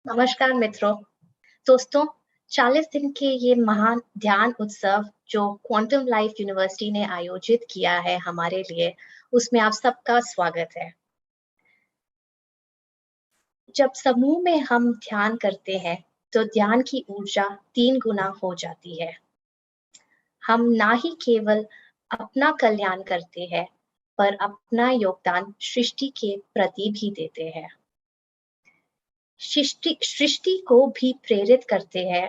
नमस्कार मित्रों। दोस्तों, 40 दिन के ये महान ध्यान उत्सव जो क्वांटम लाइफ यूनिवर्सिटी ने आयोजित किया है हमारे लिए, उसमें आप सबका स्वागत है। जब समूह में हम ध्यान करते हैं, तो ध्यान की ऊर्जा 3 गुना हो जाती है। हम ना ही केवल अपना कल्याण करते हैं, पर अपना योगदान सृष्टि के प्रति भी देते हैं। सृष्टि को भी प्रेरित करते हैं।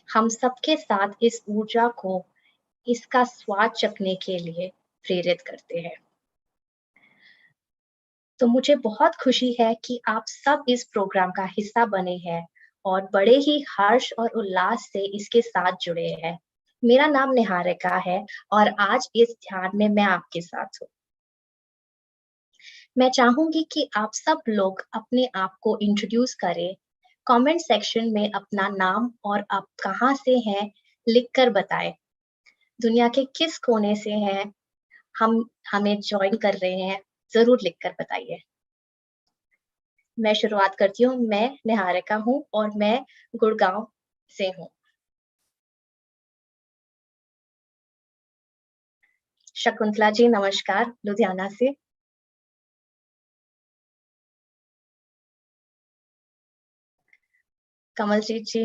हम सबके साथ इस ऊर्जा को इसका स्वाद चखने के लिए प्रेरित करते हैं। तो मुझे बहुत खुशी है कि आप सब इस प्रोग्राम का हिस्सा बने हैं और बड़े ही हर्ष और उल्लास से इसके साथ जुड़े हैं। मेरा नाम निहारिका है और आज इस ध्यान में मैं आपके साथ हूँ। मैं चाहूंगी कि आप सब लोग अपने आप को इंट्रोड्यूस करें। कमेंट सेक्शन में अपना नाम और आप कहाँ से हैं लिखकर बताएं। दुनिया के किस कोने से हैं हम हमें ज्वाइन कर रहे हैं, जरूर लिखकर बताइए। मैं शुरुआत करती हूँ। मैं निहारिका हूँ और मैं गुड़गांव से हूँ। शकुंतला जी नमस्कार, लुधियाना से। कमलजीत जी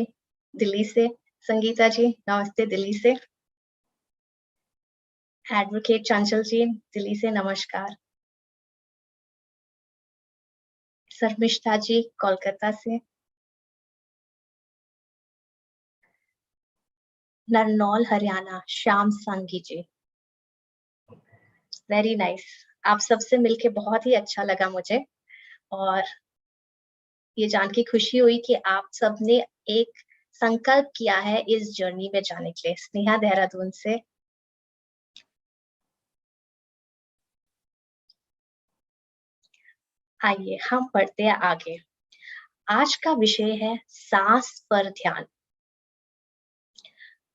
दिल्ली से। संगीता जी नमस्ते, दिल्ली से। एडवोकेट चंचल जी दिल्ली से नमस्कार। शर्मिष्ठा जी कोलकाता से। नरनौल हरियाणा श्याम संगी जी। Very nice. आप सबसे मिलके बहुत ही अच्छा लगा मुझे और ये जान के खुशी हुई कि आप सबने एक संकल्प किया है इस जर्नी में जाने के लिए। स्नेहा देहरादून से। आइए हम बढ़ते हैं आगे। आज का विषय है सांस पर ध्यान।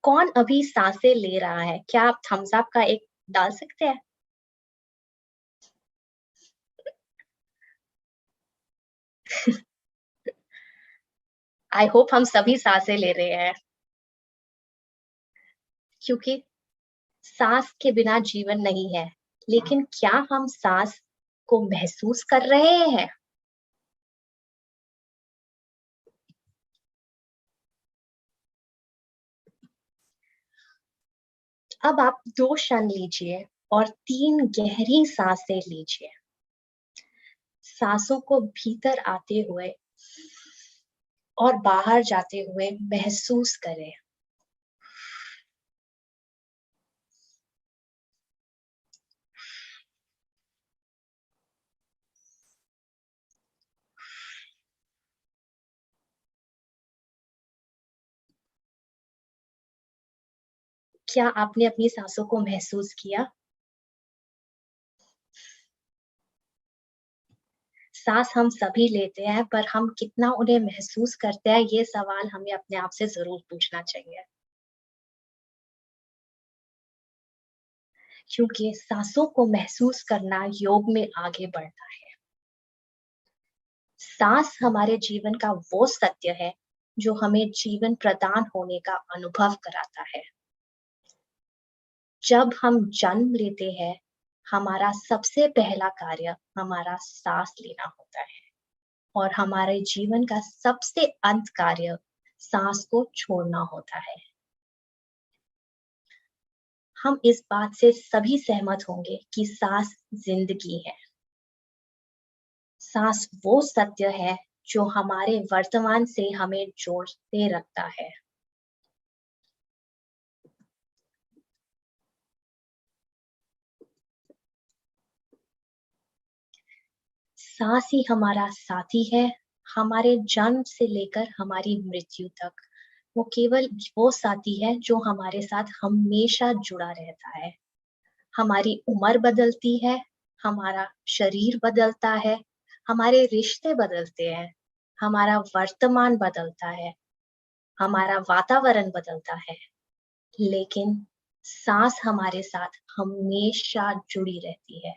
कौन अभी सांसें ले रहा है? क्या आप थम्स अप का एक डाल सकते हैं? आई होप हम सभी सांसें ले रहे हैं, क्योंकि सांस के बिना जीवन नहीं है। लेकिन क्या हम सांस को महसूस कर रहे हैं? अब आप 2 क्षण लीजिए और 3 गहरी सांसें लीजिए। सांसों को भीतर आते हुए और बाहर जाते हुए महसूस करें। क्या आपने अपनी सांसों को महसूस किया? सांस हम सभी लेते हैं, पर हम कितना उन्हें महसूस करते हैं, ये सवाल हमें अपने आप से जरूर पूछना चाहिए। क्योंकि सांसों को महसूस करना योग में आगे बढ़ता है। सांस हमारे जीवन का वो सत्य है जो हमें जीवन प्रदान होने का अनुभव कराता है। जब हम जन्म लेते हैं, हमारा सबसे पहला कार्य हमारा सांस लेना होता है और हमारे जीवन का सबसे अंत कार्य सांस को छोड़ना होता है। हम इस बात से सभी सहमत होंगे कि सांस जिंदगी है। सांस वो सत्य है जो हमारे वर्तमान से हमें जोड़ते रखता है। सांस ही हमारा साथी है, हमारे जन्म से लेकर हमारी मृत्यु तक। वो केवल वो साथी है जो हमारे साथ हमेशा जुड़ा रहता है। हमारी उम्र बदलती है, हमारा शरीर बदलता है, हमारे रिश्ते बदलते हैं, हमारा वर्तमान बदलता है, हमारा वातावरण बदलता है, लेकिन सांस हमारे साथ हमेशा जुड़ी रहती है।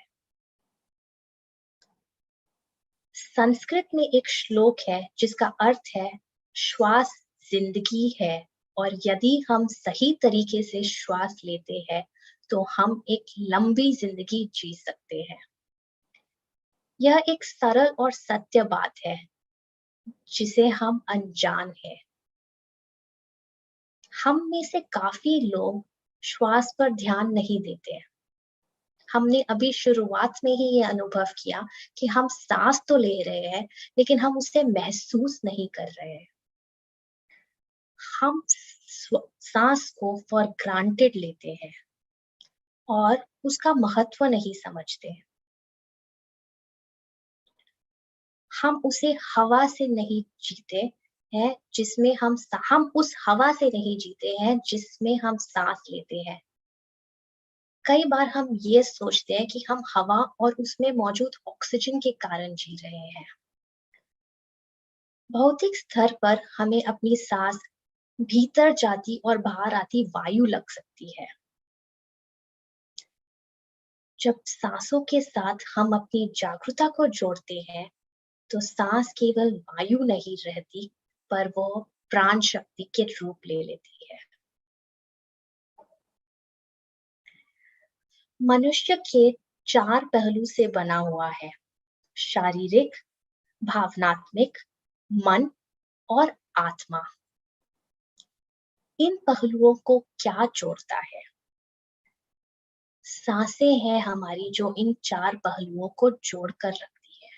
संस्कृत में एक श्लोक है जिसका अर्थ है श्वास जिंदगी है, और यदि हम सही तरीके से श्वास लेते हैं तो हम एक लंबी जिंदगी जी सकते हैं। यह एक सरल और सत्य बात है जिसे हम अनजान हैं। हम में से काफी लोग श्वास पर ध्यान नहीं देते हैं। हमने अभी शुरुआत में ही ये अनुभव किया कि हम सांस तो ले रहे हैं, लेकिन हम उसे महसूस नहीं कर रहे हैं। हम सांस को फॉर ग्रांटेड लेते हैं और उसका महत्व नहीं समझते। हम उसे हवा से नहीं जीते हैं जिसमें हम उस हवा से नहीं जीते हैं जिसमें हम सांस लेते हैं। कई बार हम ये सोचते हैं कि हम हवा और उसमें मौजूद ऑक्सीजन के कारण जी रहे हैं। भौतिक स्तर पर हमें अपनी सांस भीतर जाती और बाहर आती वायु लग सकती है। जब सांसों के साथ हम अपनी जागरूकता को जोड़ते हैं तो सांस केवल वायु नहीं रहती, पर वो प्राण शक्ति के रूप ले लेती है। मनुष्य के 4 पहलू से बना हुआ है: शारीरिक, भावनात्मक, मन और आत्मा। इन पहलुओं को क्या जोड़ता है? सांसें हैं हमारी जो इन 4 पहलुओं को जोड़कर रखती है।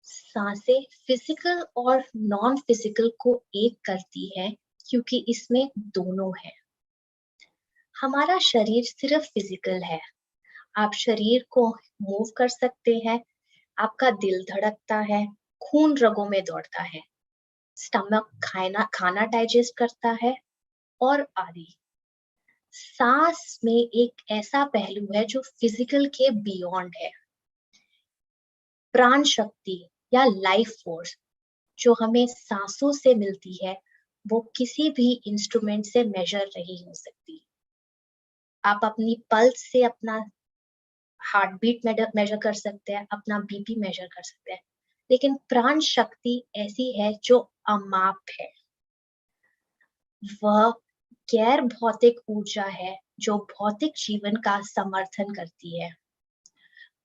सांसें फिजिकल और नॉन फिजिकल को एक करती है क्योंकि इसमें दोनों है। हमारा शरीर सिर्फ फिजिकल है। आप शरीर को मूव कर सकते हैं, आपका दिल धड़कता है, खून रगों में दौड़ता है, स्टमक खाना डाइजेस्ट करता है और आदि। सांस में एक ऐसा पहलू है जो फिजिकल के बियॉन्ड है। प्राण शक्ति या लाइफ फोर्स जो हमें सांसों से मिलती है, वो किसी भी इंस्ट्रूमेंट से मेजर नहीं हो सकती। आप अपनी पल्स से अपना हार्ट बीट मेजर कर सकते हैं, अपना बीपी मेजर कर सकते हैं, लेकिन प्राण शक्ति ऐसी है जो अमाप है। वह गैर भौतिक ऊर्जा है जो भौतिक जीवन का समर्थन करती है।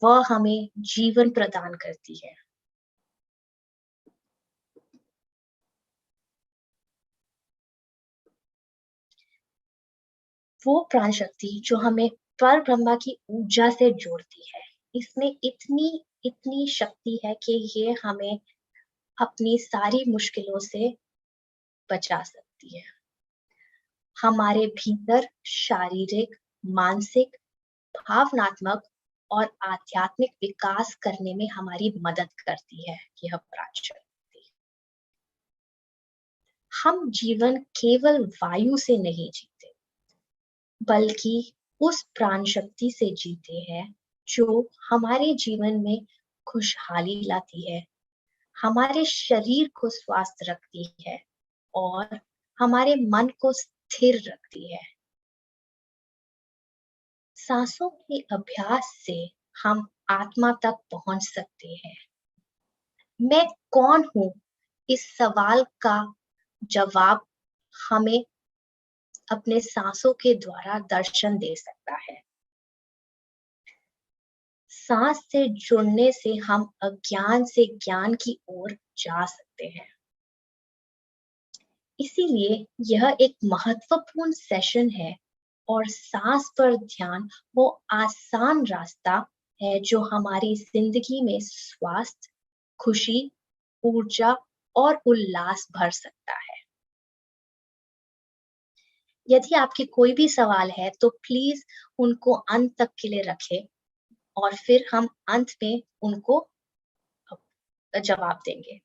वह हमें जीवन प्रदान करती है। वो प्राण शक्ति जो हमें पर ब्रह्मा की ऊर्जा से जोड़ती है। इसमें इतनी इतनी शक्ति है कि ये हमें अपनी सारी मुश्किलों से बचा सकती है। हमारे भीतर शारीरिक, मानसिक, भावनात्मक और आध्यात्मिक विकास करने में हमारी मदद करती है यह प्राण शक्ति। हम जीवन केवल वायु से नहीं जीते, बल्कि उस प्राण शक्ति से जीते हैं जो हमारे जीवन में खुशहाली लाती है, हमारे शरीर को स्वस्थ रखती है और हमारे मन को स्थिर रखती है। सांसों के अभ्यास से हम आत्मा तक पहुंच सकते हैं। मैं कौन हूं? इस सवाल का जवाब हमें अपने सांसों के द्वारा दर्शन दे सकता है। सांस से जुड़ने से हम अज्ञान से ज्ञान की ओर जा सकते हैं। इसीलिए यह एक महत्वपूर्ण सेशन है और सांस पर ध्यान वो आसान रास्ता है जो हमारी जिंदगी में स्वास्थ्य, खुशी, ऊर्जा और उल्लास भर सकता है। यदि आपके कोई भी सवाल है तो प्लीज उनको अंत तक के लिए रखें और फिर हम अंत में उनको जवाब देंगे।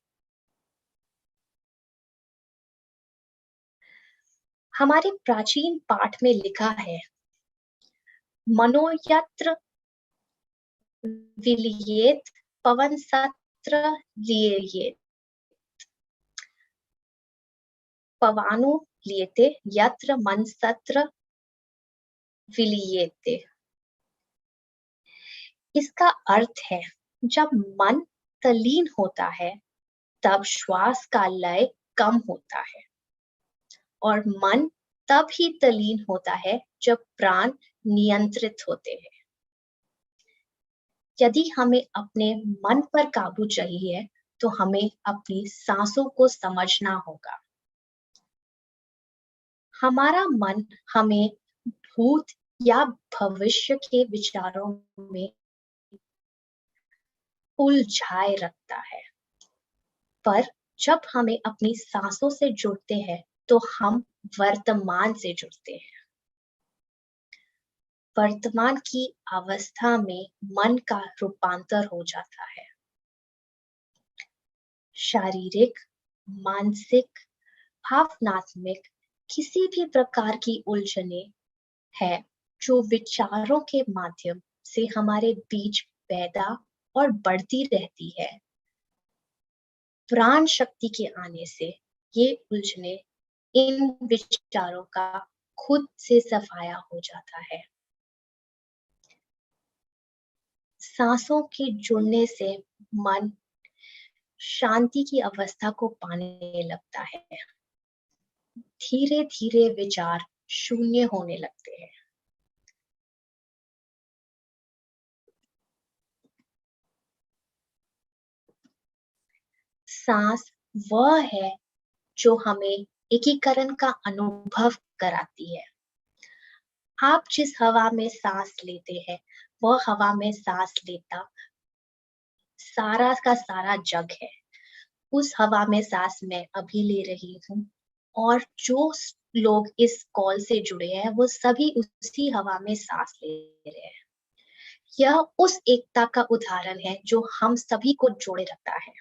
हमारे प्राचीन पाठ में लिखा है, मनो यत्र विलियेत पवन सत्र लियेत, पवानु लियते यत्र मन सत्र विलियेते। इसका अर्थ है, जब मन तल्लीन होता है तब श्वास का लय कम होता है और मन तब ही तल्लीन होता है जब प्राण नियंत्रित होते हैं। यदि हमें अपने मन पर काबू चाहिए तो हमें अपनी सांसों को समझना होगा। हमारा मन हमें भूत या भविष्य के विचारों में उलझाए रखता है, पर जब हमें अपनी सांसों से जुड़ते हैं तो हम वर्तमान से जुड़ते हैं। वर्तमान की अवस्था में मन का रूपांतर हो जाता है। शारीरिक, मानसिक, भावनात्मक किसी भी प्रकार की उलझने है जो विचारों के माध्यम से हमारे बीच पैदा और बढ़ती रहती है। प्राण शक्ति के आने से ये उलझने, इन विचारों का खुद से सफाया हो जाता है। सांसों के जुड़ने से मन शांति की अवस्था को पाने लगता है। धीरे धीरे विचार शून्य होने लगते हैं। सांस वह है जो हमें एकीकरण का अनुभव कराती है। आप जिस हवा में सांस लेते हैं वह हवा में सांस लेता सारा का सारा जग है। उस हवा में सांस मैं अभी ले रही हूँ और जो लोग इस कॉल से जुड़े हैं वो सभी उसी हवा में सांस ले रहे हैं। यह उस एकता का उदाहरण है जो हम सभी को जोड़े रखता है।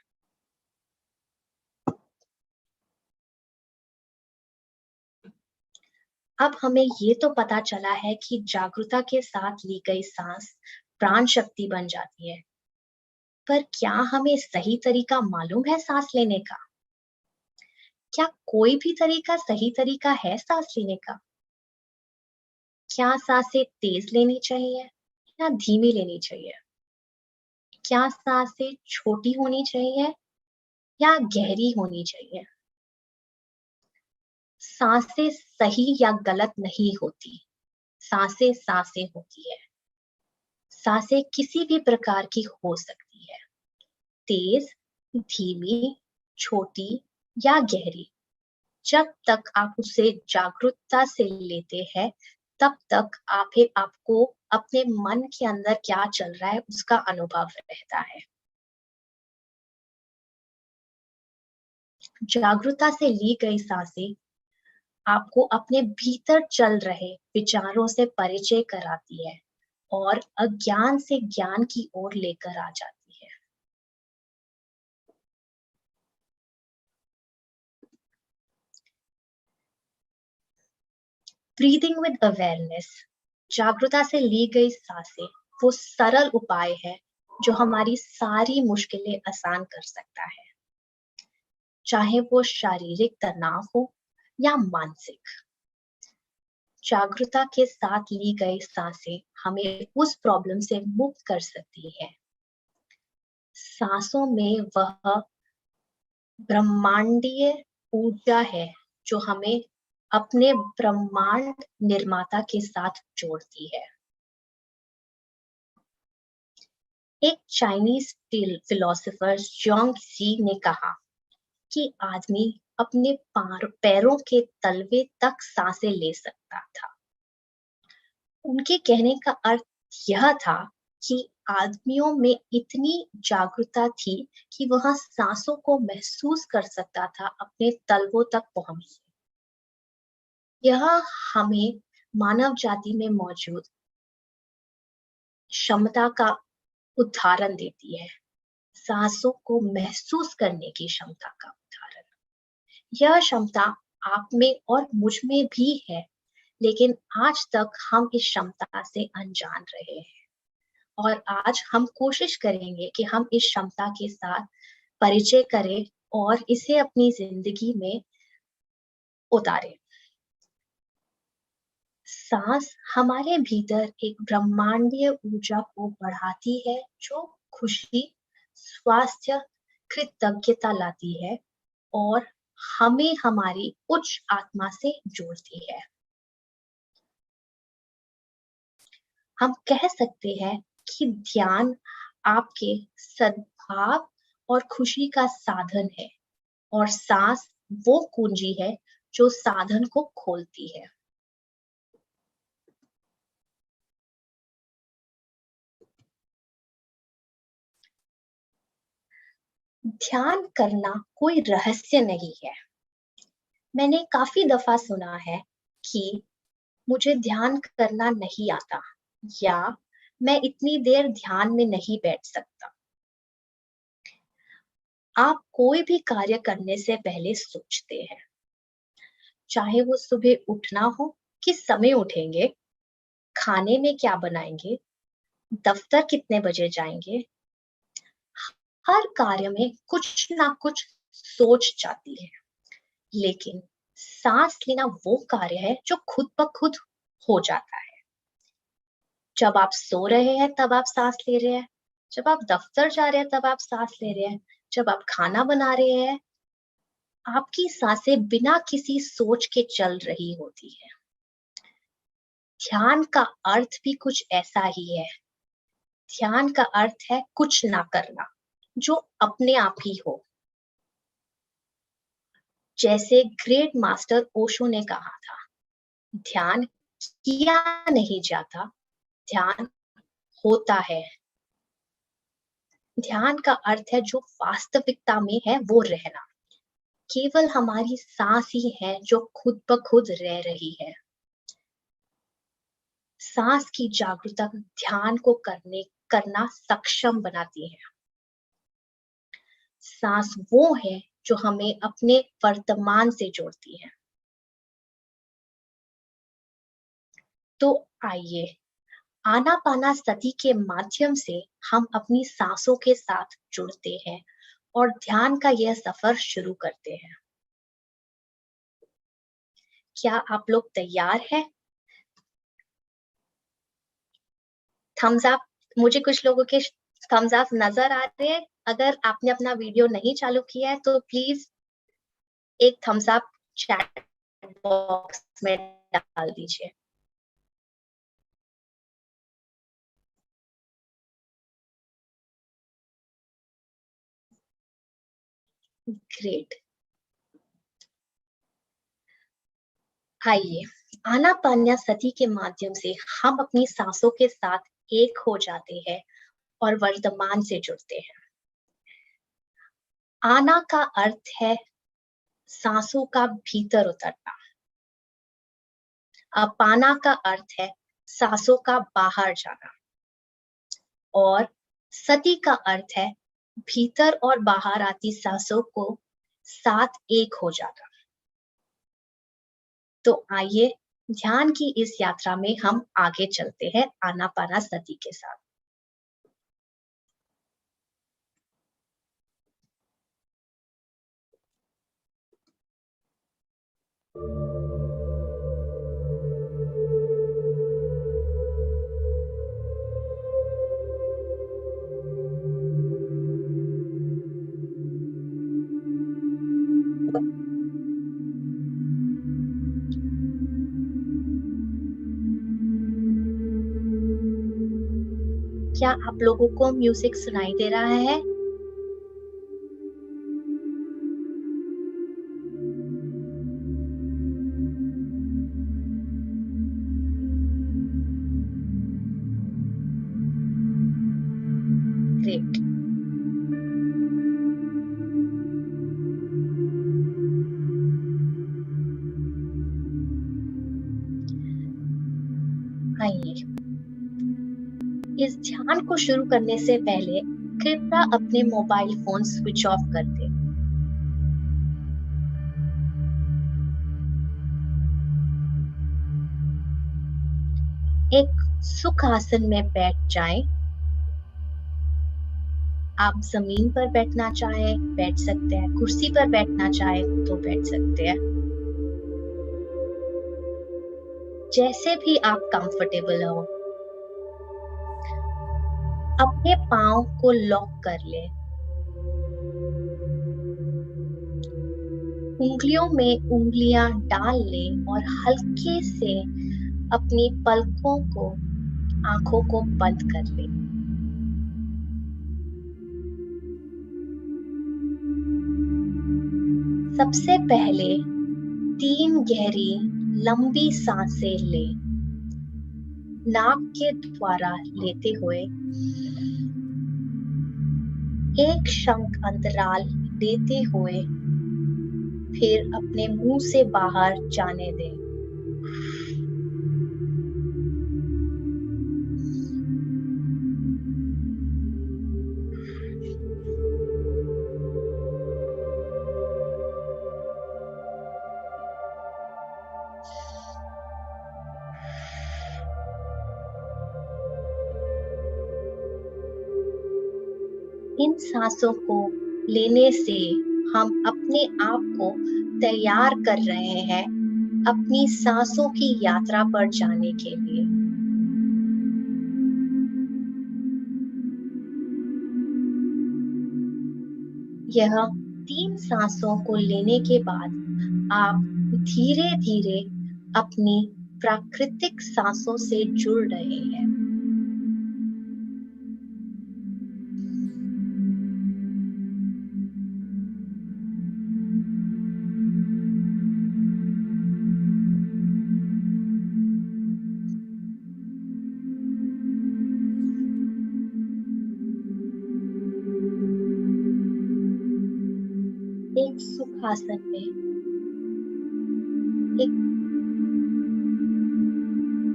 अब हमें ये तो पता चला है कि जागरूकता के साथ ली गई सांस प्राण शक्ति बन जाती है, पर क्या हमें सही तरीका मालूम है सांस लेने का? क्या कोई भी तरीका सही तरीका है सांस लेने का? क्या सांसें तेज लेनी चाहिए या धीमी लेनी चाहिए? क्या सांसें छोटी होनी चाहिए या गहरी होनी चाहिए? सांसें सही या गलत नहीं होती, सांसें सांसें होती है। सांसें किसी भी प्रकार की हो सकती है, तेज, धीमी, छोटी या गहरी। जब तक आप उसे जागरूकता से लेते हैं, तब तक आपको अपने मन के अंदर क्या चल रहा है उसका अनुभव रहता है। जागरूकता से ली गई सांसें आपको अपने भीतर चल रहे विचारों से परिचय कराती है और अज्ञान से ज्ञान की ओर लेकर आ जाती है। ब्रीदिंग विद अवेयरनेस, जागरूकता से ली गई सांसें वो सरल उपाय है जो हमारी सारी मुश्किलें आसान कर सकता है, चाहे वो शारीरिक तनाव हो या मानसिक। जागरूकता के साथ ली गई सांसें हमें उस प्रॉब्लम से मुक्त कर सकती है। सांसों में वह ब्रह्मांडीय ऊर्जा है जो हमें अपने ब्रह्मांड निर्माता के साथ जोड़ती है। एक चाइनीज फिलोसोफर जोंग सी ने कहा कि आदमी अपने पैरों के तलवे तक सांसें ले सकता था। उनके कहने का अर्थ यह था कि आदमियों में इतनी जागरूकता थी कि वह सांसों को महसूस कर सकता था अपने तलवों तक पहुंच। यह हमें मानव जाति में मौजूद क्षमता का उदाहरण देती है, सांसों को महसूस करने की क्षमता का उदाहरण। यह क्षमता आप में और मुझ में भी है, लेकिन आज तक हम इस क्षमता से अनजान रहे हैं और आज हम कोशिश करेंगे कि हम इस क्षमता के साथ परिचय करें और इसे अपनी जिंदगी में उतारें। सांस हमारे भीतर एक ब्रह्मांडीय ऊर्जा को बढ़ाती है जो खुशी, स्वास्थ्य कृतज्ञता लाती है और हमें हमारी उच्च आत्मा से जोड़ती है। हम कह सकते हैं कि ध्यान आपके सद्भाव और खुशी का साधन है और सांस वो कुंजी है जो साधन को खोलती है। ध्यान करना कोई रहस्य नहीं है। मैंने काफी दफा सुना है कि मुझे ध्यान करना नहीं आता या मैं इतनी देर ध्यान में नहीं बैठ सकता। आप कोई भी कार्य करने से पहले सोचते हैं, चाहे वो सुबह उठना हो, किस समय उठेंगे, खाने में क्या बनाएंगे, दफ्तर कितने बजे जाएंगे। हर कार्य में कुछ ना कुछ सोच जाती है, लेकिन सांस लेना वो कार्य है जो खुद ब खुद हो जाता है। जब आप सो रहे हैं तब आप सांस ले रहे हैं, जब आप दफ्तर जा रहे हैं तब आप सांस ले रहे हैं, जब आप खाना बना रहे हैं, आपकी सांसें बिना किसी सोच के चल रही होती है। ध्यान का अर्थ भी कुछ ऐसा ही है। ध्यान का अर्थ है कुछ ना करना, जो अपने आप ही हो। जैसे ग्रेट मास्टर ओशो ने कहा था, ध्यान किया नहीं जाता, ध्यान होता है। ध्यान का अर्थ है जो वास्तविकता में है वो रहना। केवल हमारी सांस ही है जो खुद ब खुद रह रही है। सांस की जागरूकता ध्यान को करना सक्षम बनाती है। सांस वो है जो हमें अपने वर्तमान से जोड़ती है। तो आइए आनापानासती के माध्यम से हम अपनी सांसों के साथ जुड़ते हैं और ध्यान का यह सफर शुरू करते हैं। क्या आप लोग तैयार हैं? Thumbs up. मुझे कुछ लोगों के थम्स अप नजर आ रहे हैं। अगर आपने अपना वीडियो नहीं चालू किया है तो प्लीज एक थम्स अप चैट बॉक्स में डाल दीजिए। ग्रेट। आइए आनापानासती के माध्यम से हम अपनी सांसों के साथ एक हो जाते हैं और वर्तमान से जुड़ते हैं। आना का अर्थ है सांसों का भीतर उतरना। अपाना का अर्थ है सांसों का बाहर जाना और सती का अर्थ है भीतर और बाहर आती सांसों को साथ एक हो जाना। तो आइए ध्यान की इस यात्रा में हम आगे चलते हैं आनापानासती के साथ। क्या आप लोगों को म्यूजिक सुनाई दे रहा है? ग्रेट। आइए इस ध्यान को शुरू करने से पहले कृपया अपने मोबाइल फोन स्विच ऑफ कर दें। एक सुखासन में बैठ जाएं। आप जमीन पर बैठना चाहे बैठ सकते हैं, कुर्सी पर बैठना चाहे तो बैठ सकते हैं, जैसे भी आप कंफर्टेबल हो। अपने पाँव को लॉक कर लें उंगलियों में उंगलियां डाल लें और हल्के से अपनी पलकों को, आंखों को बंद कर लें। सबसे पहले 3 गहरी लंबी सांसें लें। नाक के द्वारा लेते हुए 1 शंख अंतराल देते हुए फिर अपने मुंह से बाहर जाने दें। इन सांसों को लेने से हम अपने आप को तैयार कर रहे हैं अपनी सांसों की यात्रा पर जाने के लिए। यह 3 सांसों को लेने के बाद आप धीरे धीरे अपनी प्राकृतिक सांसों से जुड़ रहे हैं। एक सुखासन में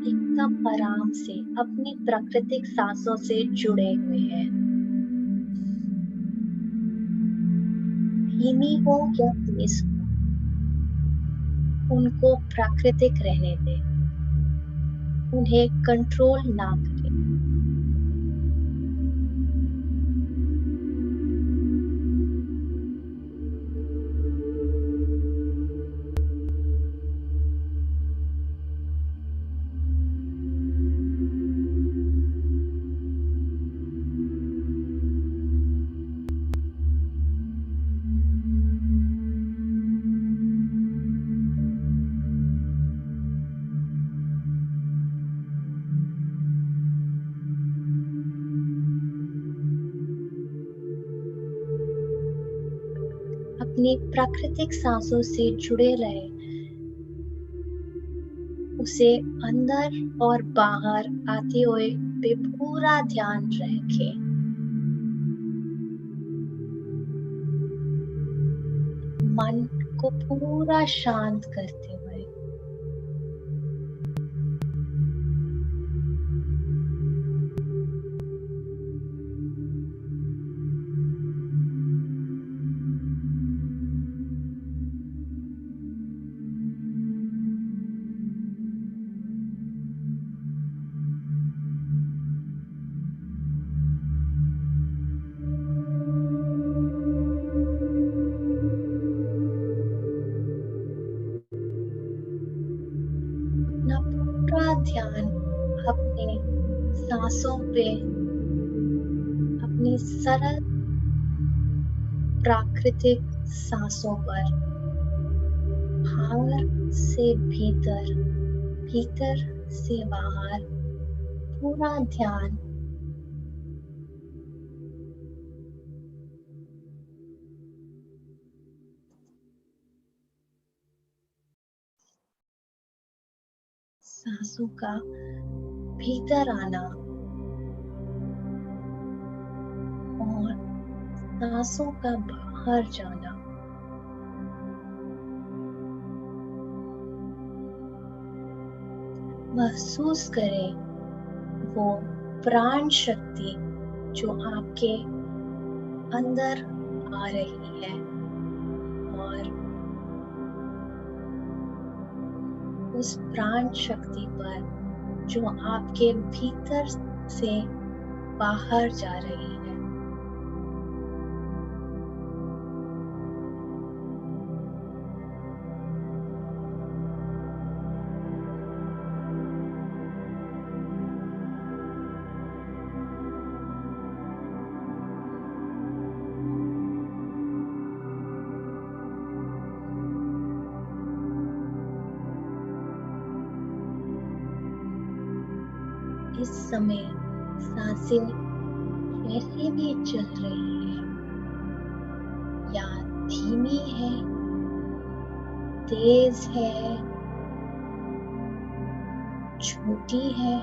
एकदम आराम से अपनी प्राकृतिक सांसों से जुड़े हुए हैं। धीमी हो या तेज हो, उनको प्राकृतिक रहने दें, उन्हें कंट्रोल ना करें। अपनी प्राकृतिक सांसों से जुड़े रहे, उसे अंदर और बाहर आते हुए पे पूरा ध्यान रखें। मन को पूरा शांत करते हुए अपना पूरा ध्यान अपने सांसों पे, अपनी सरल प्राकृतिक सांसों पर, बाहर से भीतर, भीतर से बाहर पूरा ध्यान सांसों का भीतर आना और सांसों का बाहर जाना। महसूस करें वो प्राण शक्ति जो आपके अंदर आ रही है और उस प्राण शक्ति पर जो आपके भीतर से बाहर जा रही है। इस समय सांसें कैसे भी चल रही है, या धीमी है, तेज है, छोटी है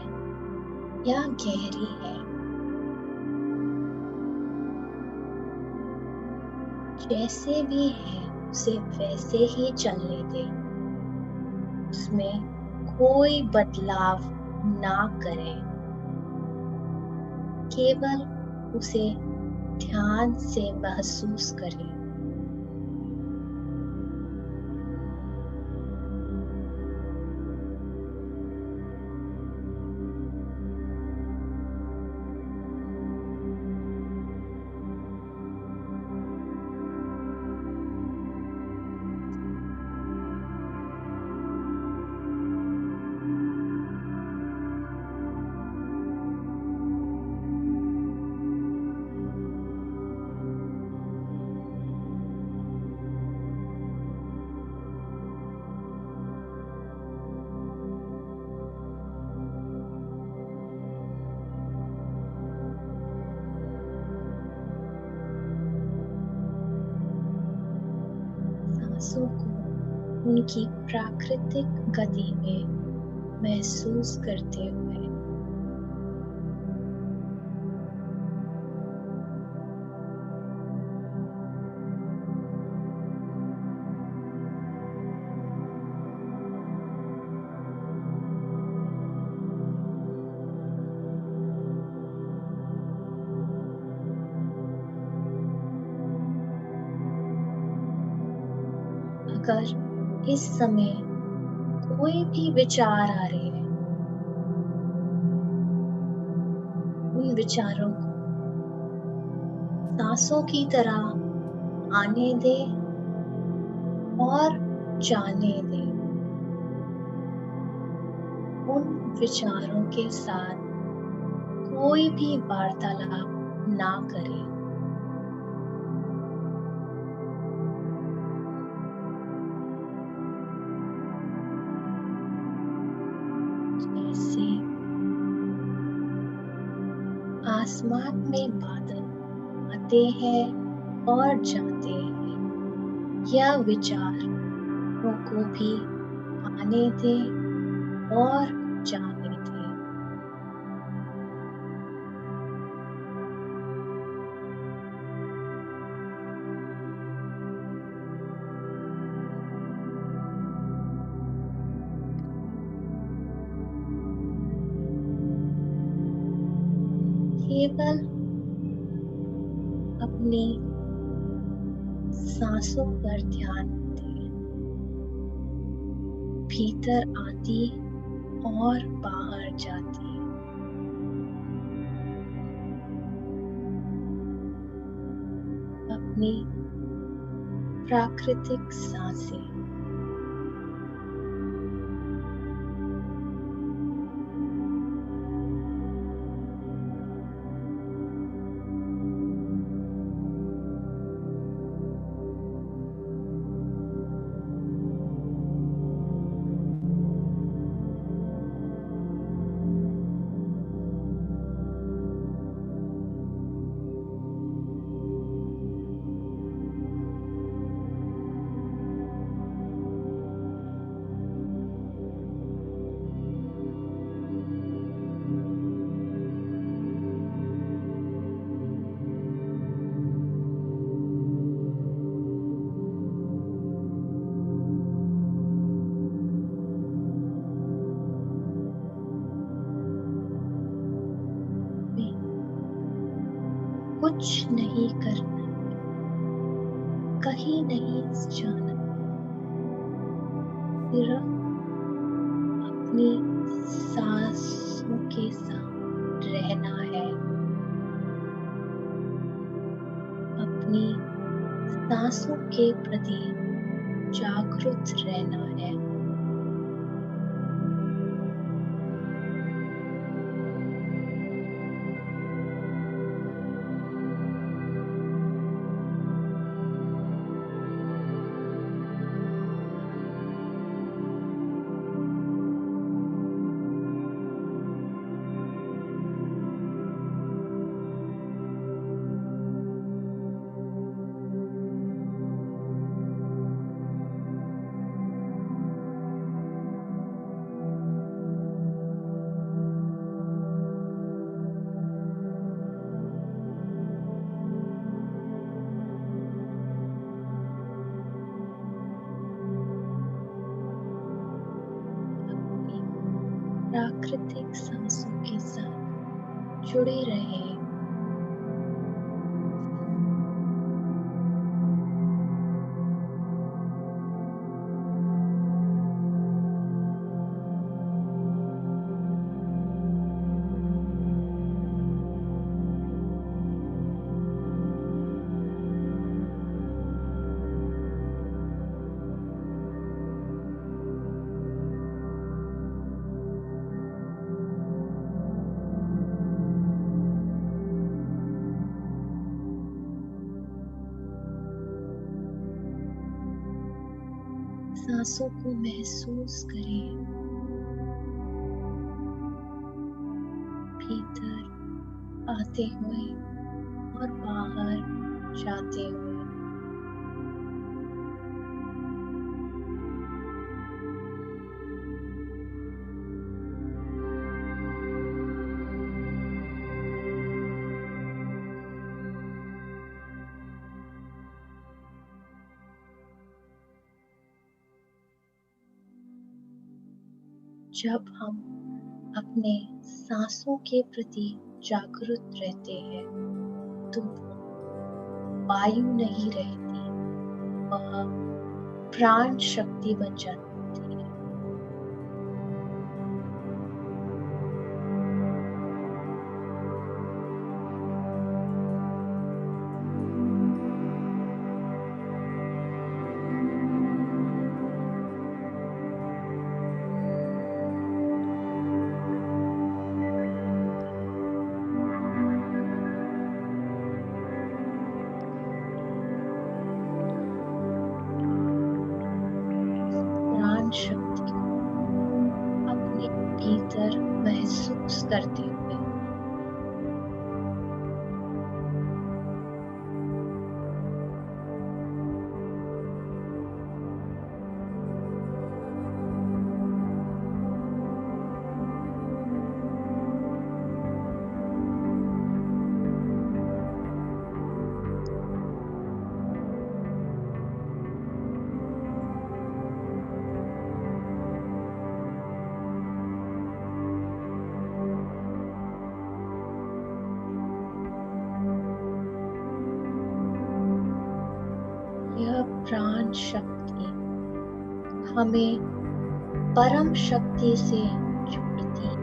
या गहरी है, जैसे भी है उसे वैसे ही चलने दे। उसमें कोई बदलाव ना करें, केवल उसे ध्यान से महसूस करें। सांसों को उनकी प्राकृतिक गति में महसूस करते हुए अगर इस समय कोई भी विचार आ रहे हैं, उन विचारों को सांसों की तरह आने दे और जाने दे। उन विचारों के साथ कोई भी वार्तालाप ना करें। जैसे आसमान में बादल आते हैं और जाते हैं, यह विचारों को भी आने दे और जाने दे। केवल अपनी सांसों पर ध्यान दें, भीतर आती और बाहर जाती। अपनी प्राकृतिक सांसें में कुछ नहीं करना, कहीं नहीं जाना, सिर्फ अपनी सांसों के साथ रहना है, अपनी सांसों के प्रति जागरूक रहना है। प्राकृतिक सांसों के साथ जुड़े रहें। सांसों को महसूस करें, भीतर आते हुए और बाहर जाते हुए। जब हम अपने सांसों के प्रति जागरूक रहते हैं, तो वायु नहीं रहती, वह प्राण शक्ति बन जाती है। प्राण शक्ति को अपने भीतर महसूस करते हुए यह प्राण शक्ति हमें परम शक्ति से जोड़ती है।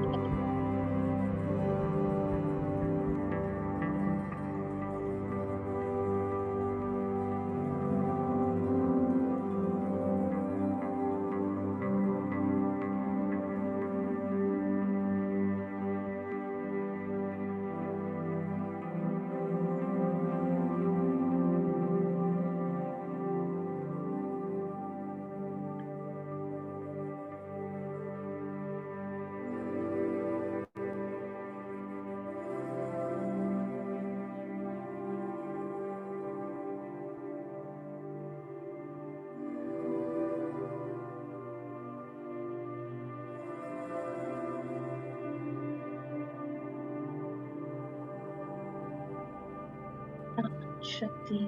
प्राण शक्ति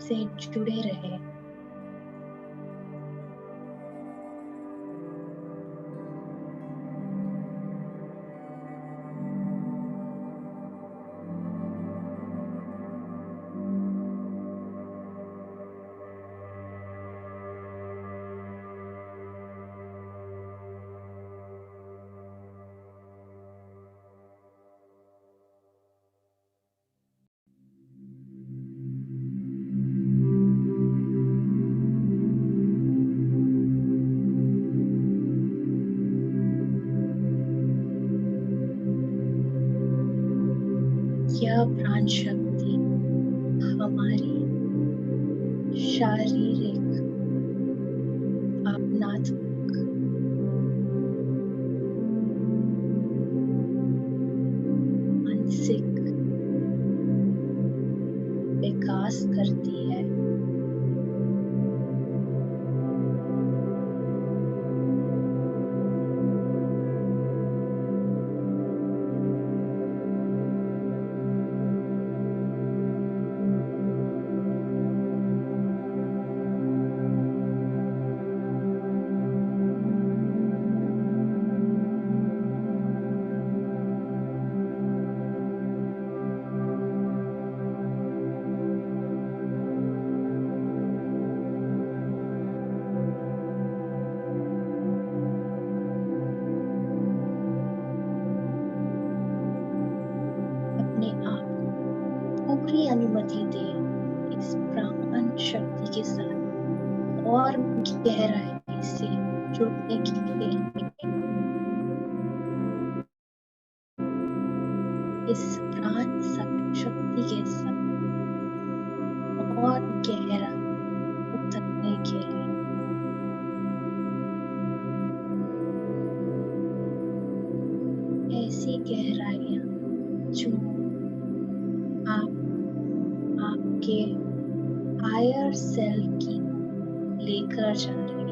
से जुड़े रहे। यह प्राण शक्ति हमारी शारीरिक, भावनात्मक, मानसिक विकास करती है। के साथ और गहराई से जुड़ने के लिए इस प्राण शक्ति के साथ और गहरा उतरने के लिए ऐसी गहराइयां जो आप आपके हायर सेल्फ की लेकर जा रहे हैं।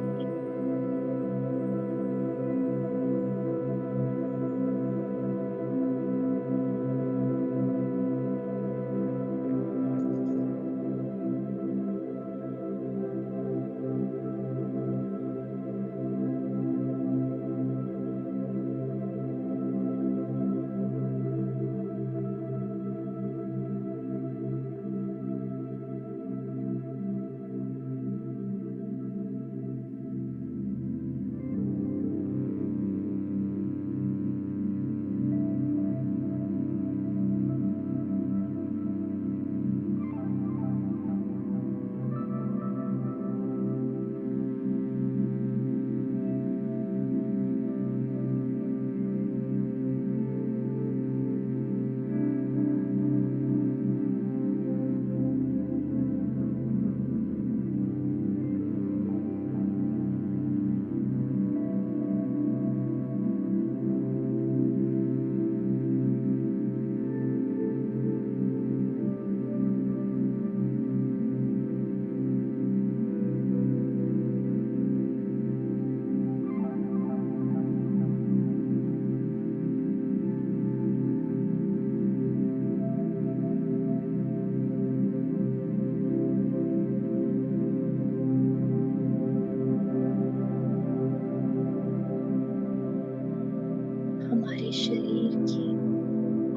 हमारे शरीर के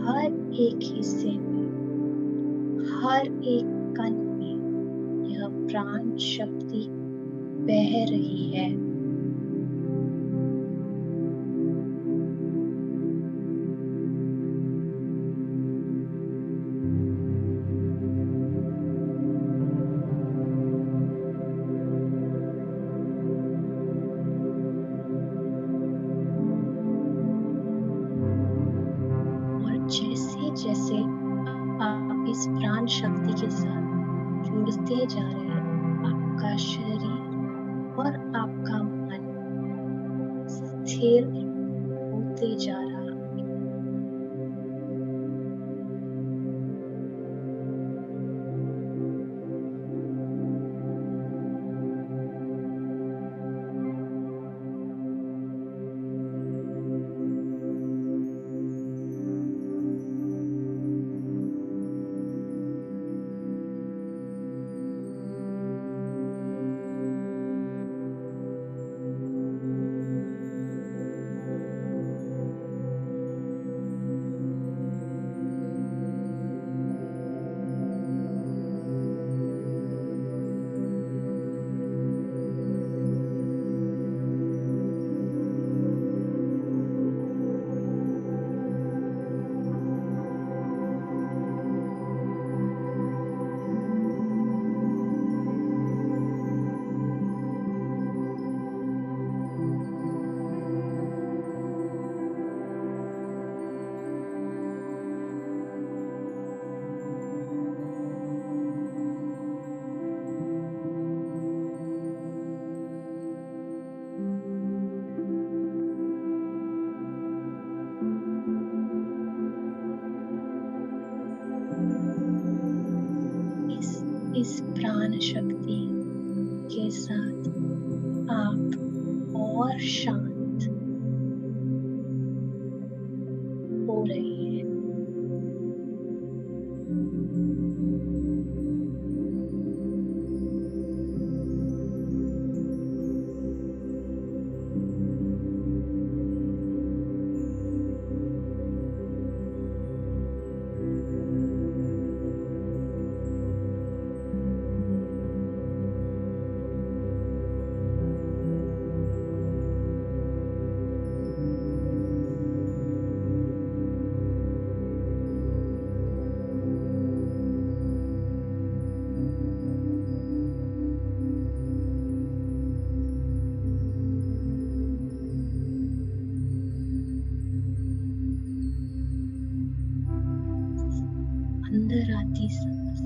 हर एक हिस्से में, हर एक कण में यह प्राण शक्ति बह रही है। और जैसे जैसे आप इस प्राण शक्ति के साथ जुड़ते जा रहे हैं, आपका शरीर और आपका मन स्थिर होते जा रहा है। इस प्राण शक्ति के साथ आप और शांत हो रहे हैं। आती सांस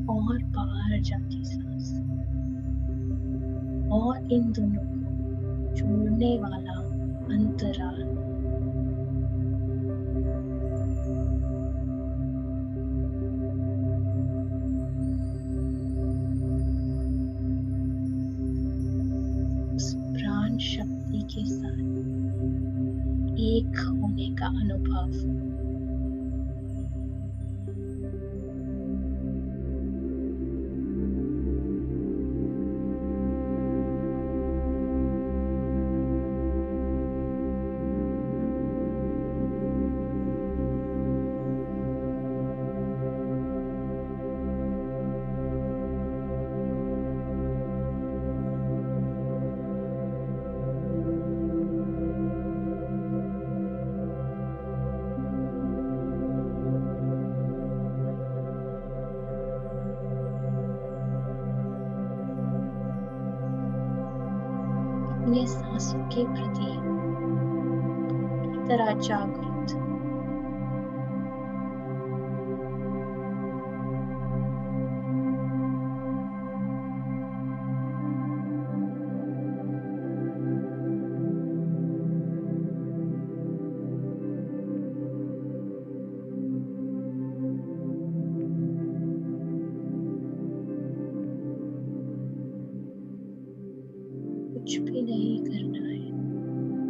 और बाहर जाती सांस और इन दोनों को जोड़ने वाला अंतराल। उस प्राण शक्ति के साथ एक होने का अनुभव। अपने सांसों के प्रति पूरी तरह जागरूक। कुछ भी नहीं करना है,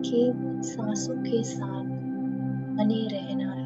केवल सांसों के साथ बने रहना है।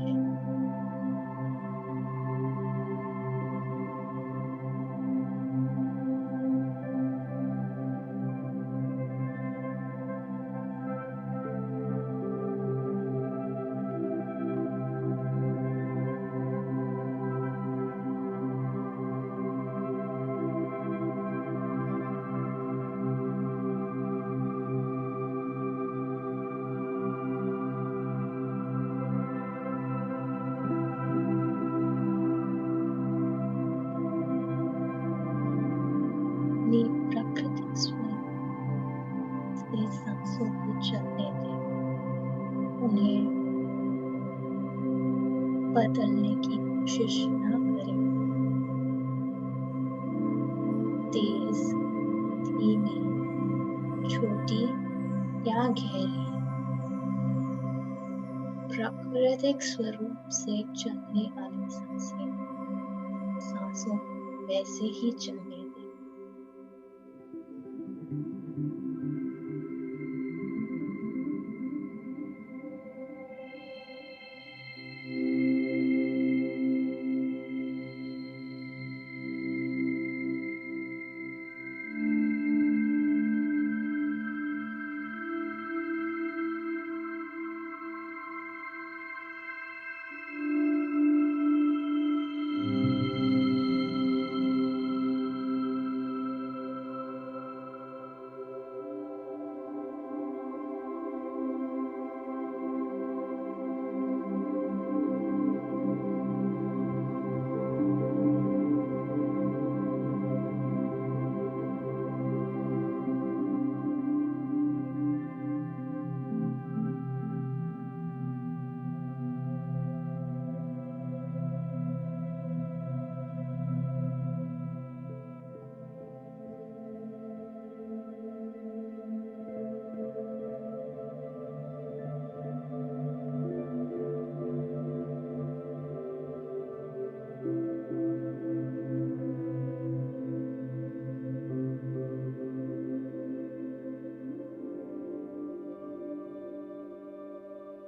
अपनी प्राकृतिक स्वरूप से सांसों को चलने दें, उन्हें बदलने की कोशिश न करें। तेज, धीमी, छोटी या गहरी, प्राकृतिक स्वरूप से चलने वाली सांसें सांसों को वैसे ही चलने दें।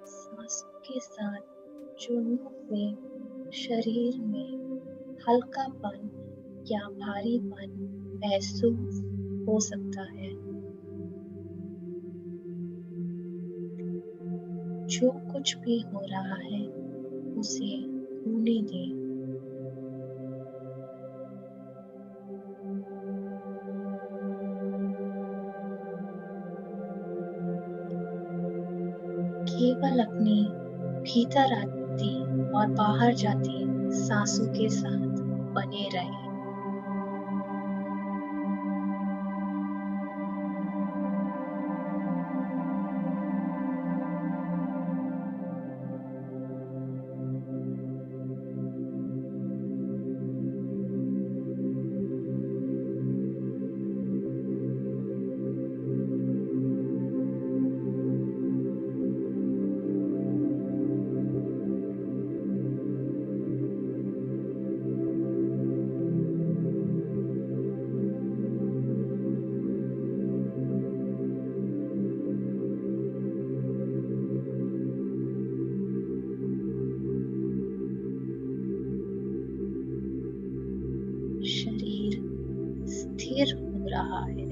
सांसों के साथ जुड़ने से शरीर में हल्कापन या भारीपन महसूस हो सकता है। जो कुछ भी हो रहा है उसे होने दें। केवल अपनी भीतर आती और बाहर जाती सांसों के साथ बने रहें। हो रहा है।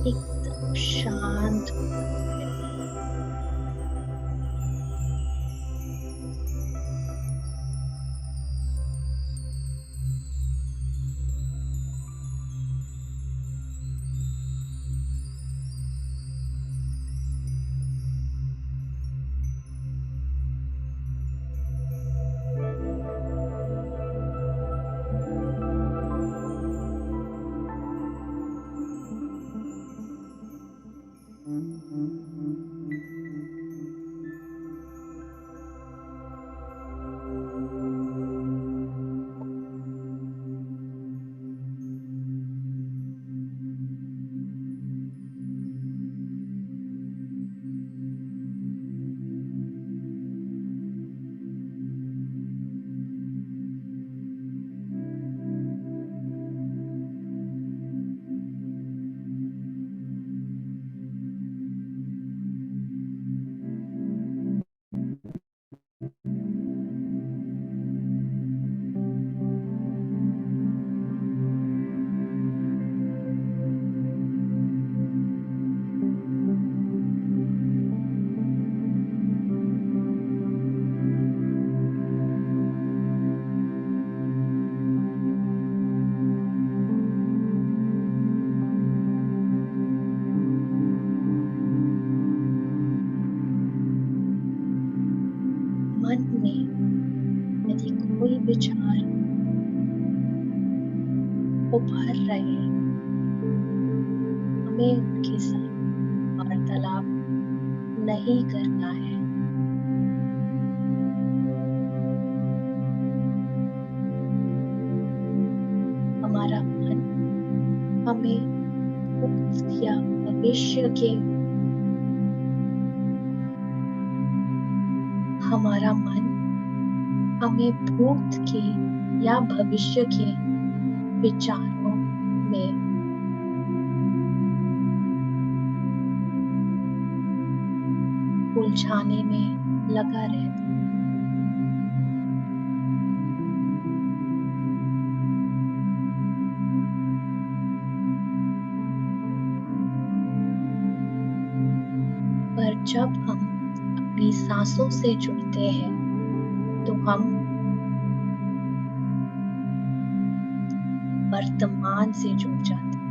एकदम शांत है। मन में यदि कोई विचार उभर रहे हैं, हमें उनके साथ वार्तालाप नहीं करना है। हमारा मन हमें भूत या भविष्य के हमारा मन हमें भूत के या भविष्य के विचारों में उलझाने में लगा रहता है। पर जब हम अपनी सांसों से जुड़ते हैं तो हम वर्तमान से जुड़ जाते हैं।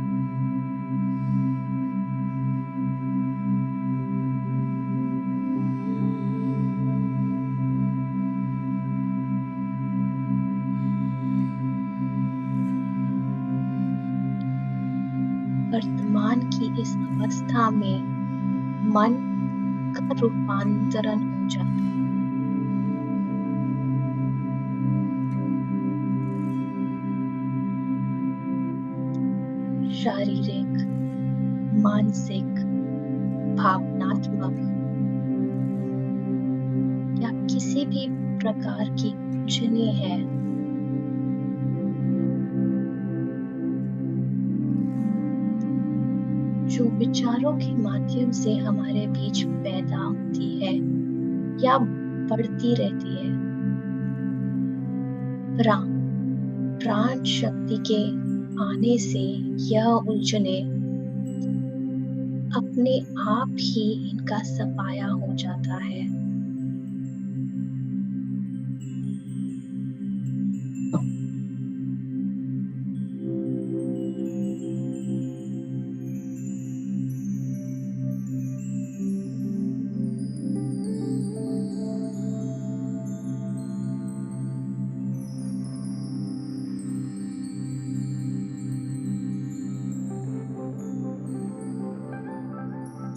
वर्तमान की इस अवस्था में मन का रूपांतरण हो जाता है। शारीरिक, मानसिक, भावनात्मक या किसी भी प्रकार की उलझने हैं, जो विचारों के माध्यम से हमारे बीच पैदा होती है या बढ़ती रहती है, प्राण शक्ति के आने से यह उलझने अपने आप ही इनका सफाया हो जाता है।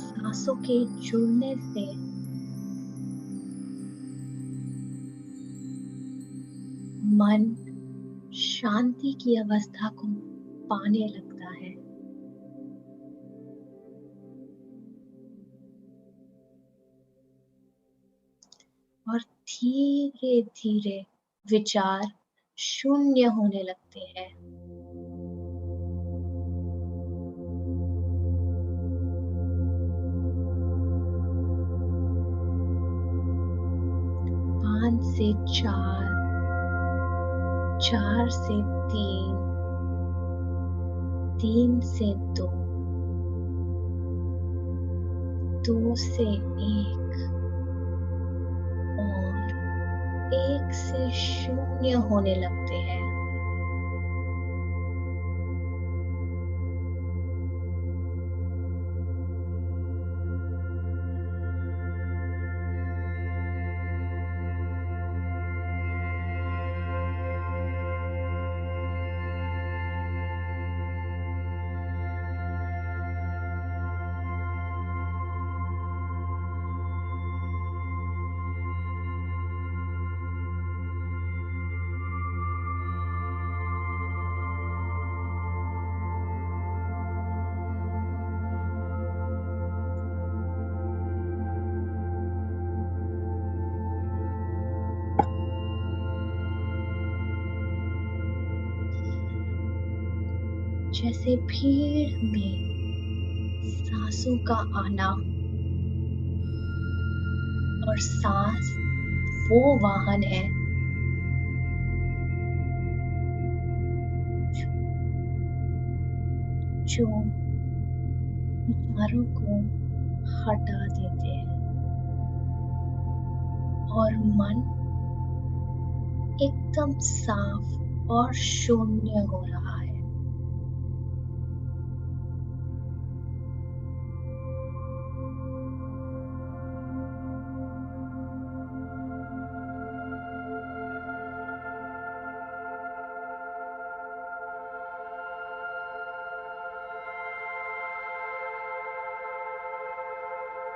सांसों के जुड़ने से मन शांति की अवस्था को पाने लगता है। धीरे धीरे विचार शून्य होने लगते हैं। पांच से चार, चार से तीन, तीन से दो, दो से एक और एक से शून्य होने लगते हैं। जैसे भीड़ में सांसों का आना और सांस वो वाहन है जो विचारों को हटा देते हैं और मन एकदम साफ और शून्य हो रहा है।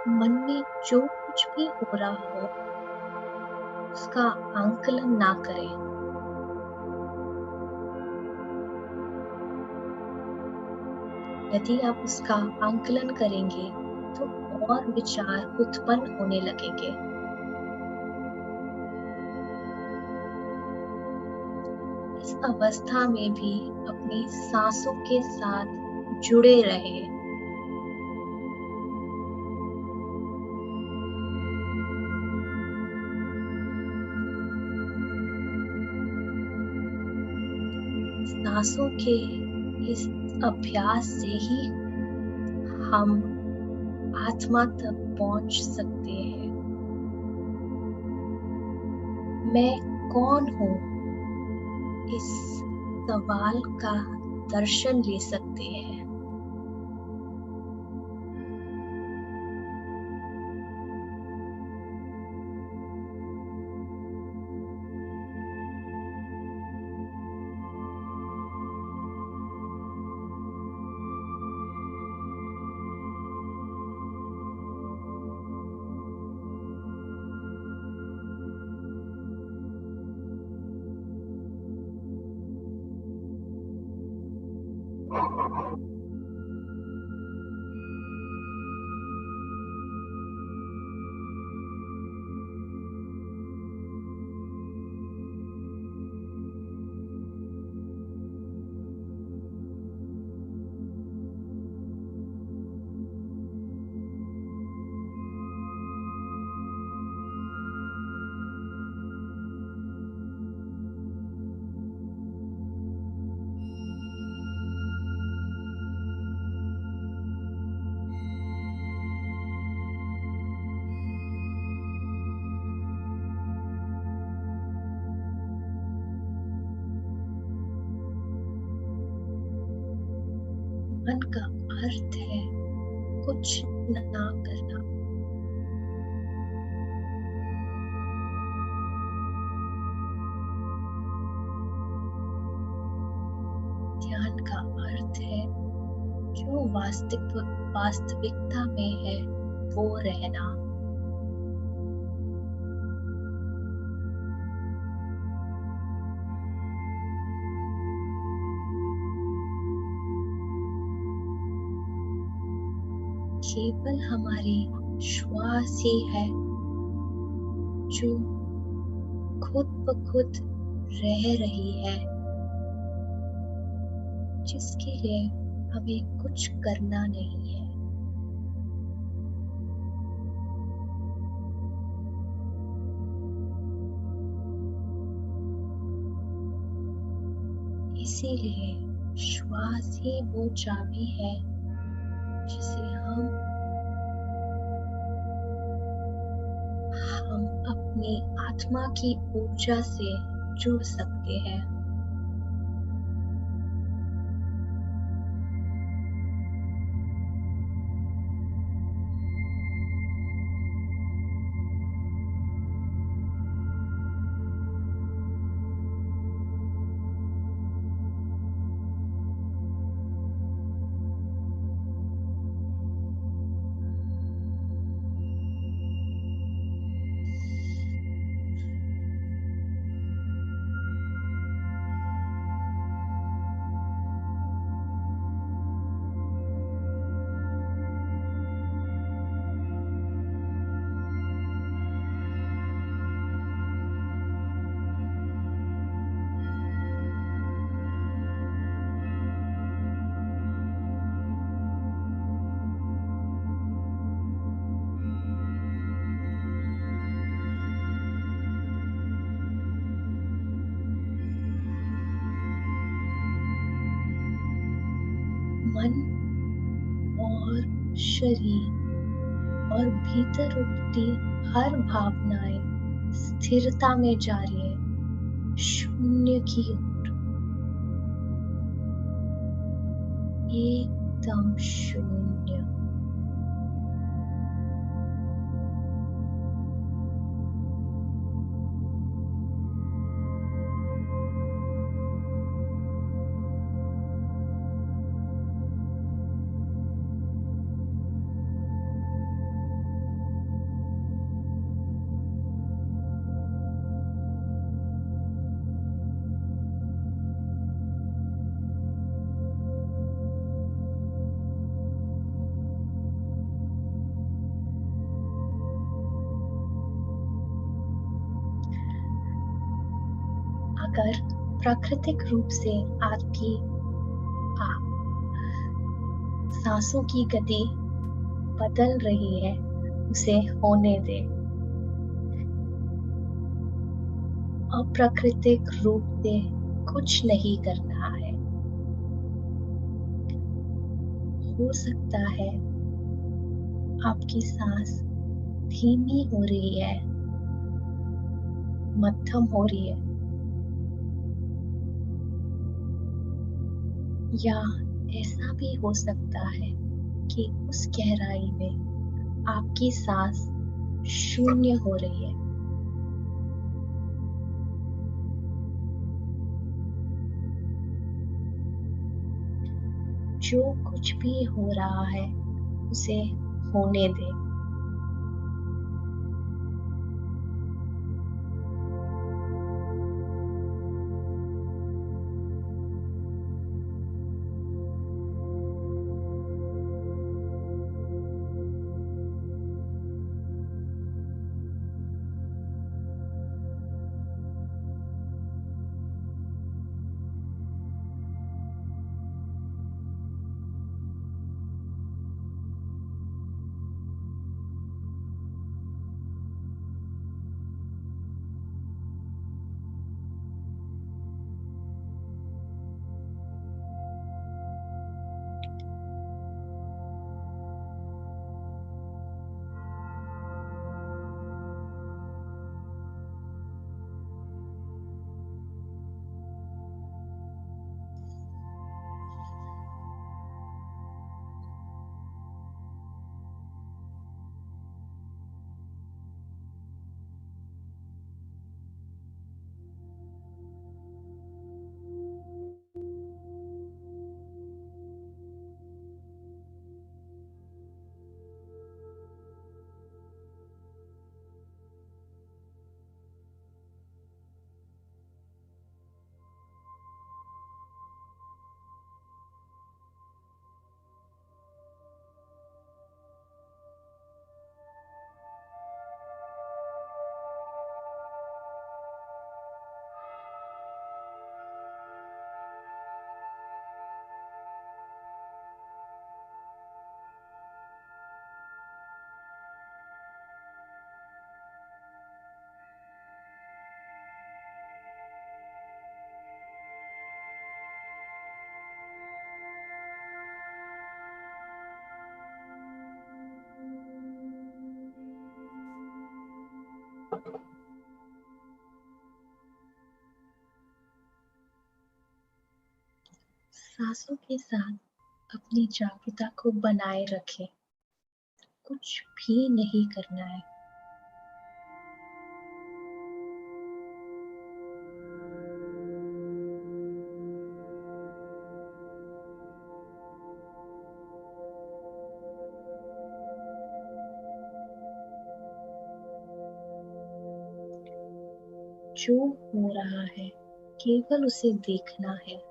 मन में जो कुछ भी हो रहा हो उसका आंकलन ना करें। यदि आप उसका आंकलन करेंगे तो और विचार उत्पन्न होने लगेंगे। इस अवस्था में भी अपनी सांसों के साथ जुड़े रहें। सांसों के इस अभ्यास से ही हम आत्मा तक पहुंच सकते हैं। मैं कौन हूँ? इस सवाल का दर्शन ले सकते हैं। मन का अर्थ है कुछ ना करना। ध्यान का अर्थ है जो वास्तविकता में है वो रहना। केवल हमारी श्वास ही है जो खुद ब खुद रह रही है, जिसके लिए हमें कुछ करना नहीं है। इसीलिए श्वास ही वो चाबी है जिसे हम अपनी आत्मा की ऊर्जा से जुड़ सकते हैं। मन और शरीर और भीतर उठती हर भावनाएं स्थिरता में जा रही है, शून्य की ओर, एकदम शून्य। अगर प्राकृतिक रूप से आपकी आ- सांसों की गति बदल रही है, उसे होने दें। अप्राकृतिक रूप से कुछ नहीं करना है। हो सकता है आपकी सांस धीमी हो रही है, मध्यम हो रही है, या ऐसा भी हो सकता है कि उस गहराई में आपकी सांस शून्य हो रही है। जो कुछ भी हो रहा है उसे होने दें। सांसों के साथ अपनी जागरूकता को बनाए रखें। कुछ भी नहीं करना है। जो हो रहा है केवल उसे देखना है।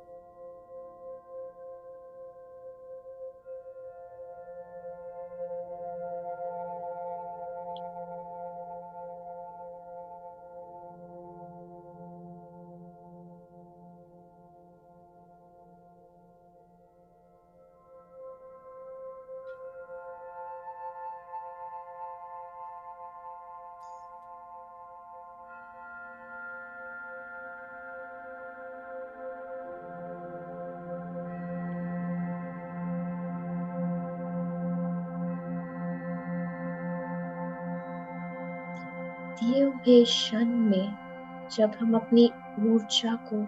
दिए हुए क्षण में जब हम अपनी ऊर्जा को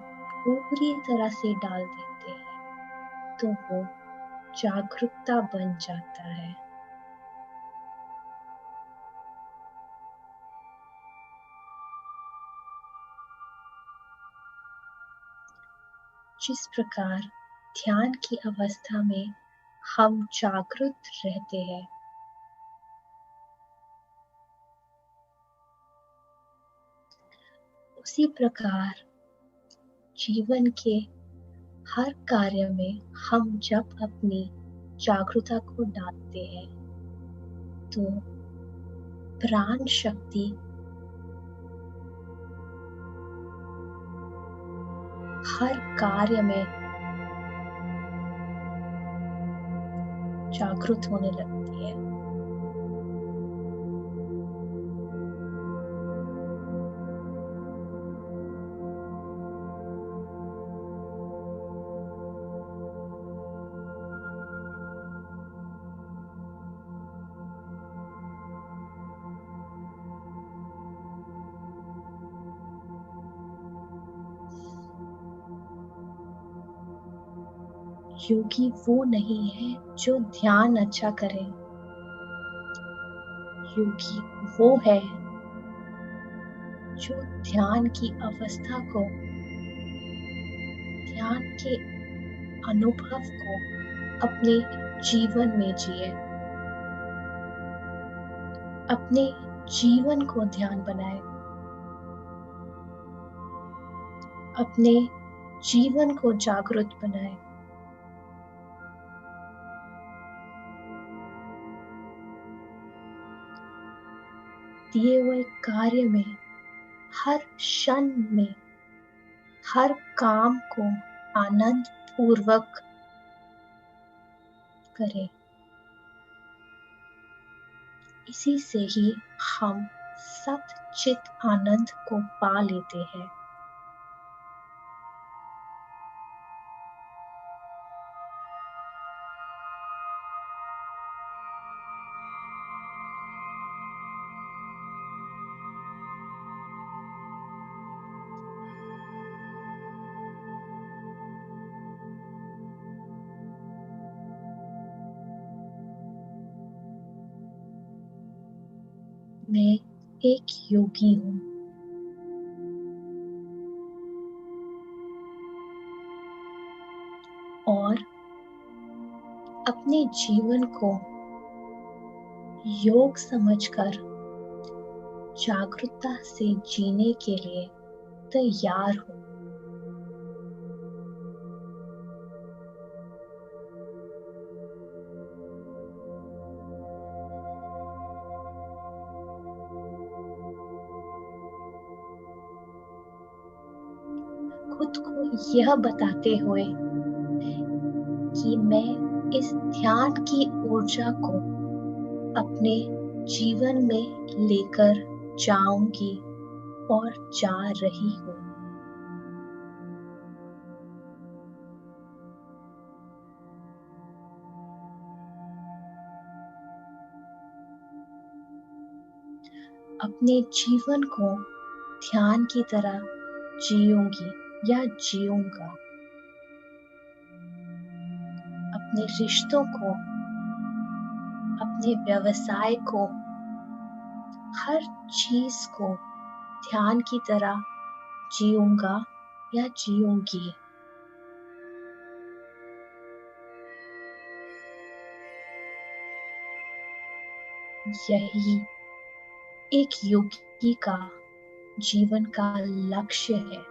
पूरी तरह से डाल देते हैं तो वो जागरूकता बन जाता है। जिस प्रकार ध्यान की अवस्था में हम जागृत रहते हैं, उसी प्रकार जीवन के हर कार्य में हम जब अपनी जागरूकता को डालते हैं तो प्राण शक्ति हर कार्य में जागृत होने लगती है। योगी वो नहीं है जो ध्यान अच्छा करे। योगी वो है जो ध्यान की अवस्था को, ध्यान के अनुभव को अपने जीवन में जिए, अपने जीवन को ध्यान बनाए, अपने जीवन को जागृत बनाए। दिए हुए कार्य में हर क्षण में हर काम को आनंद पूर्वक करें। इसी से ही हम सच्चित आनंद को पा लेते हैं। मैं एक योगी हूँ और अपने जीवन को योग समझकर जागरूकता से जीने के लिए तैयार हूँ। खुद को यह बताते हुए कि मैं इस ध्यान की ऊर्जा को अपने जीवन में लेकर जाऊंगी और जा रही हूँ। अपने जीवन को ध्यान की तरह जीऊंगी या जीऊंगा। अपने रिश्तों को, अपने व्यवसाय को, हर चीज को ध्यान की तरह जीऊंगा या जीऊंगी। यही एक योगी का जीवन का लक्ष्य है।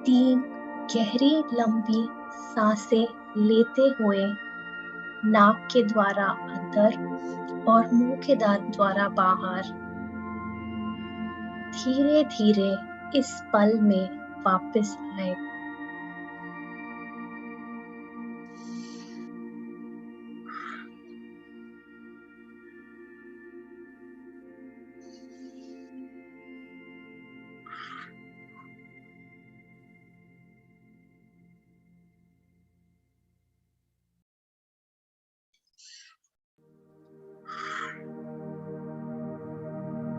तीन गहरी लंबी सांसें लेते हुए नाक के द्वारा अंदर और मुंह के द्वारा बाहर, धीरे धीरे इस पल में वापस आए।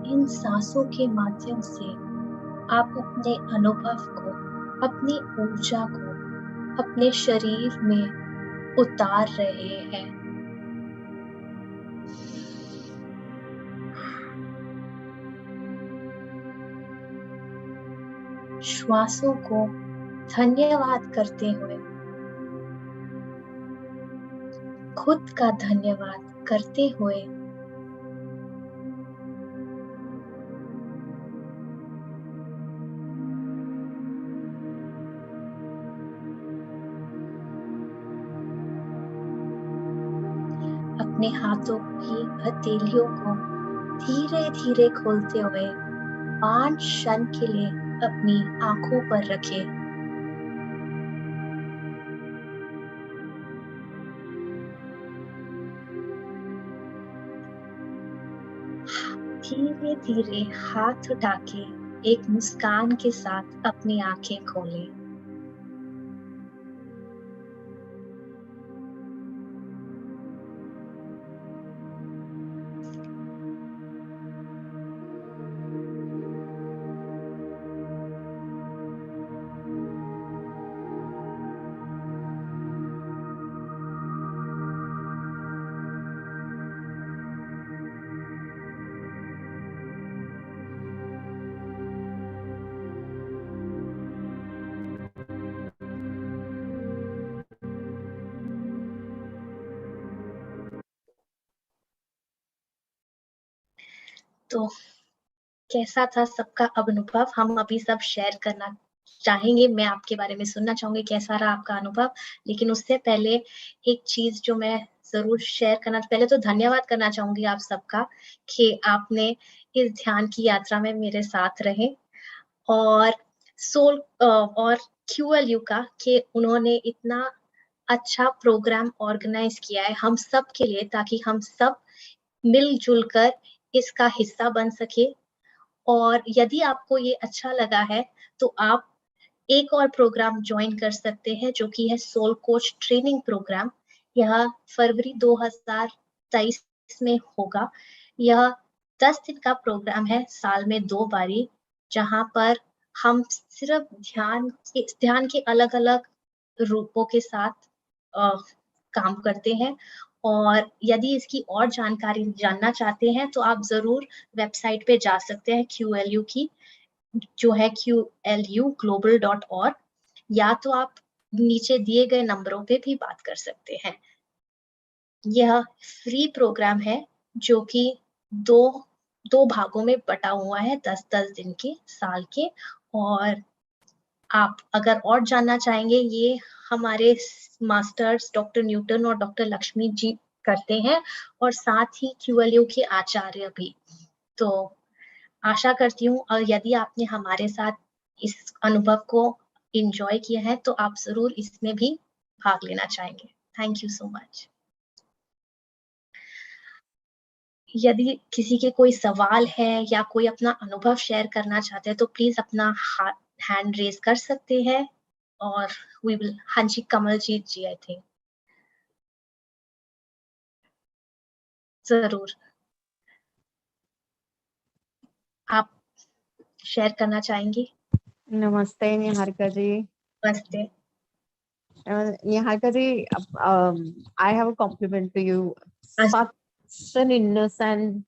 इन सांसों के माध्यम से आप अपने अनुभव को, अपनी ऊर्जा को अपने शरीर में उतार रहे हैं। श्वासों को धन्यवाद करते हुए, खुद का धन्यवाद करते हुए अपने हाथों की हथेलियों को धीरे धीरे खोलते हुए 5 क्षण के लिए अपनी आंखों पर रखें। धीरे धीरे हाथ उठा के एक मुस्कान के साथ अपनी आंखें खोलें। तो कैसा था सबका अनुभव? हम अभी सब शेयर करना चाहेंगे। मैं आपके बारे में सुनना चाहूंगी, कैसा रहा आपका अनुभव। लेकिन उससे पहले एक चीज जो मैं जरूर शेयर करना, पहले तो धन्यवाद करना चाहूंगी आप सबका कि आपने इस ध्यान की यात्रा में मेरे साथ रहे। और और QLU का कि उन्होंने इतना अच्छा प्रोग्राम ऑर्गेनाइज किया है हम सब के लिए, ताकि हम सब मिलजुल कर इसका हिस्सा बन सके। और यदि आपको ये अच्छा लगा है तो आप एक और प्रोग्राम ज्वाइन कर सकते हैं, जो कि है सोल कोच ट्रेनिंग प्रोग्राम। यह फरवरी 2023 में होगा। यह 10 दिन का प्रोग्राम है, साल में 2 बारी, जहां पर हम सिर्फ ध्यान के अलग अलग रूपों के साथ काम करते हैं। और यदि इसकी और जानकारी जानना चाहते हैं तो आप जरूर वेबसाइट पे जा सकते हैं QLU की, जो है QLUglobal.org। या तो आप नीचे दिए गए नंबरों पे भी बात कर सकते हैं। यह फ्री प्रोग्राम है जो कि दो दो भागों में बटा हुआ है, 10-10 दिन के, साल के। और आप अगर और जानना चाहेंगे, ये हमारे मास्टर्स डॉक्टर न्यूटन और डॉक्टर लक्ष्मी जी करते हैं, और साथ ही क्यूएलयू के आचार्य भी। तो आशा करती हूँ, और यदि आपने हमारे साथ इस अनुभव को एंजॉय किया है तो आप जरूर इसमें भी भाग लेना चाहेंगे। Thank you so much. यदि किसी के कोई सवाल है या कोई अपना अनुभव शेयर करना चाहते हैं तो प्लीज अपना हैंड रेज कर सकते हैं, और वी विल। हाँ जी, कमलजीत जी, आई थिंक। जरूर, आप शेयर करना चाहेंगी? नमस्ते निहारिका जी। नमस्ते। निहारिका जी, I have a compliment to you. हाँ जी, Such an innocent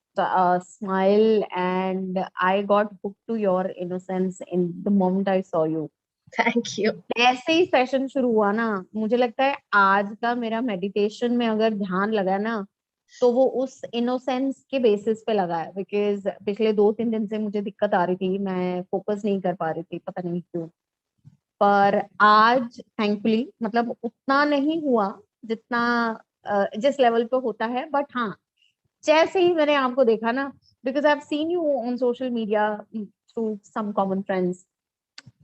smile, and I got hooked to your innocence in the moment I saw you. Thank you. ऐसे ही सेशन शुरू हुआ ना, मुझे लगता है आज का मेरा मेडिटेशन में अगर ध्यान लगा ना, तो वो उस इनोसेंस के बेसिस पे लगा है। बिकॉज पिछले 2-3 दिन से मुझे दिक्कत आ रही थी, मैं फोकस नहीं कर पा रही थी, पता नहीं क्यों। पर आज थैंकफुली मतलब उतना नहीं हुआ जितना जिस लेवल पे होता है। बट हाँ, जैसे ही मैंने आपको देखा ना, because I have seen you on social media through some common friends,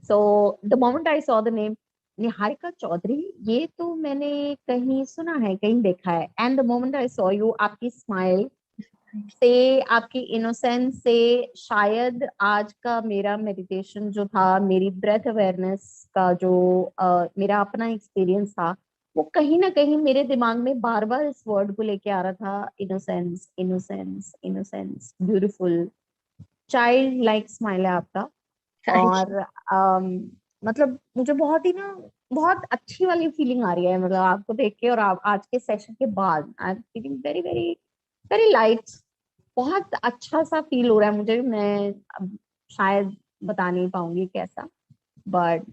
so the moment I saw the name Niharika Chaudhary, ये तो मैंने कहीं सुना है, कहीं देखा है। And the moment I saw you, आपकी स्माइल से, आपकी इनोसेंस से, शायद आज का मेरा मेडिटेशन जो था, मेरी ब्रेथ अवेयरनेस का जो मेरा अपना एक्सपीरियंस था, वो कहीं ना कहीं मेरे दिमाग में बार बार इस वर्ड को लेके आ रहा था, innocence innocence innocence. Beautiful child like smile है आपका। Thank you. और मतलब मुझे बहुत ही ना, बहुत अच्छी वाली फीलिंग आ रही है, मतलब आपको देख के। और आप आज के सेशन के बाद I am feeling very very very light. बहुत अच्छा सा फील हो रहा है मुझे। मैं अब शायद बता नहीं पाऊंगी कैसा, but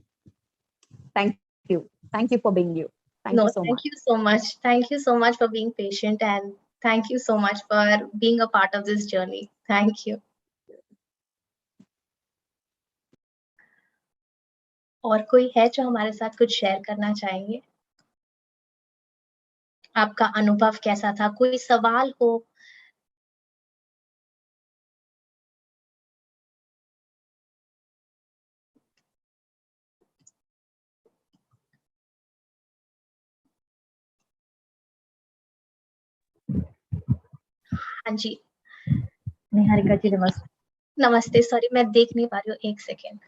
thank you, thank you for being you, thank No, you so thank much. you so much. Thank you so much for being patient, and thank you so much for being a part of this journey. Thank you. और कोई है जो हमारे साथ कुछ share करना चाहेंगे? आपका अनुभव कैसा था? कोई सवाल हो? हाँ जी। निहारिका जी नमस्ते। नमस्ते, सॉरी मैं देख नहीं पा रही हूँ, एक सेकेंड।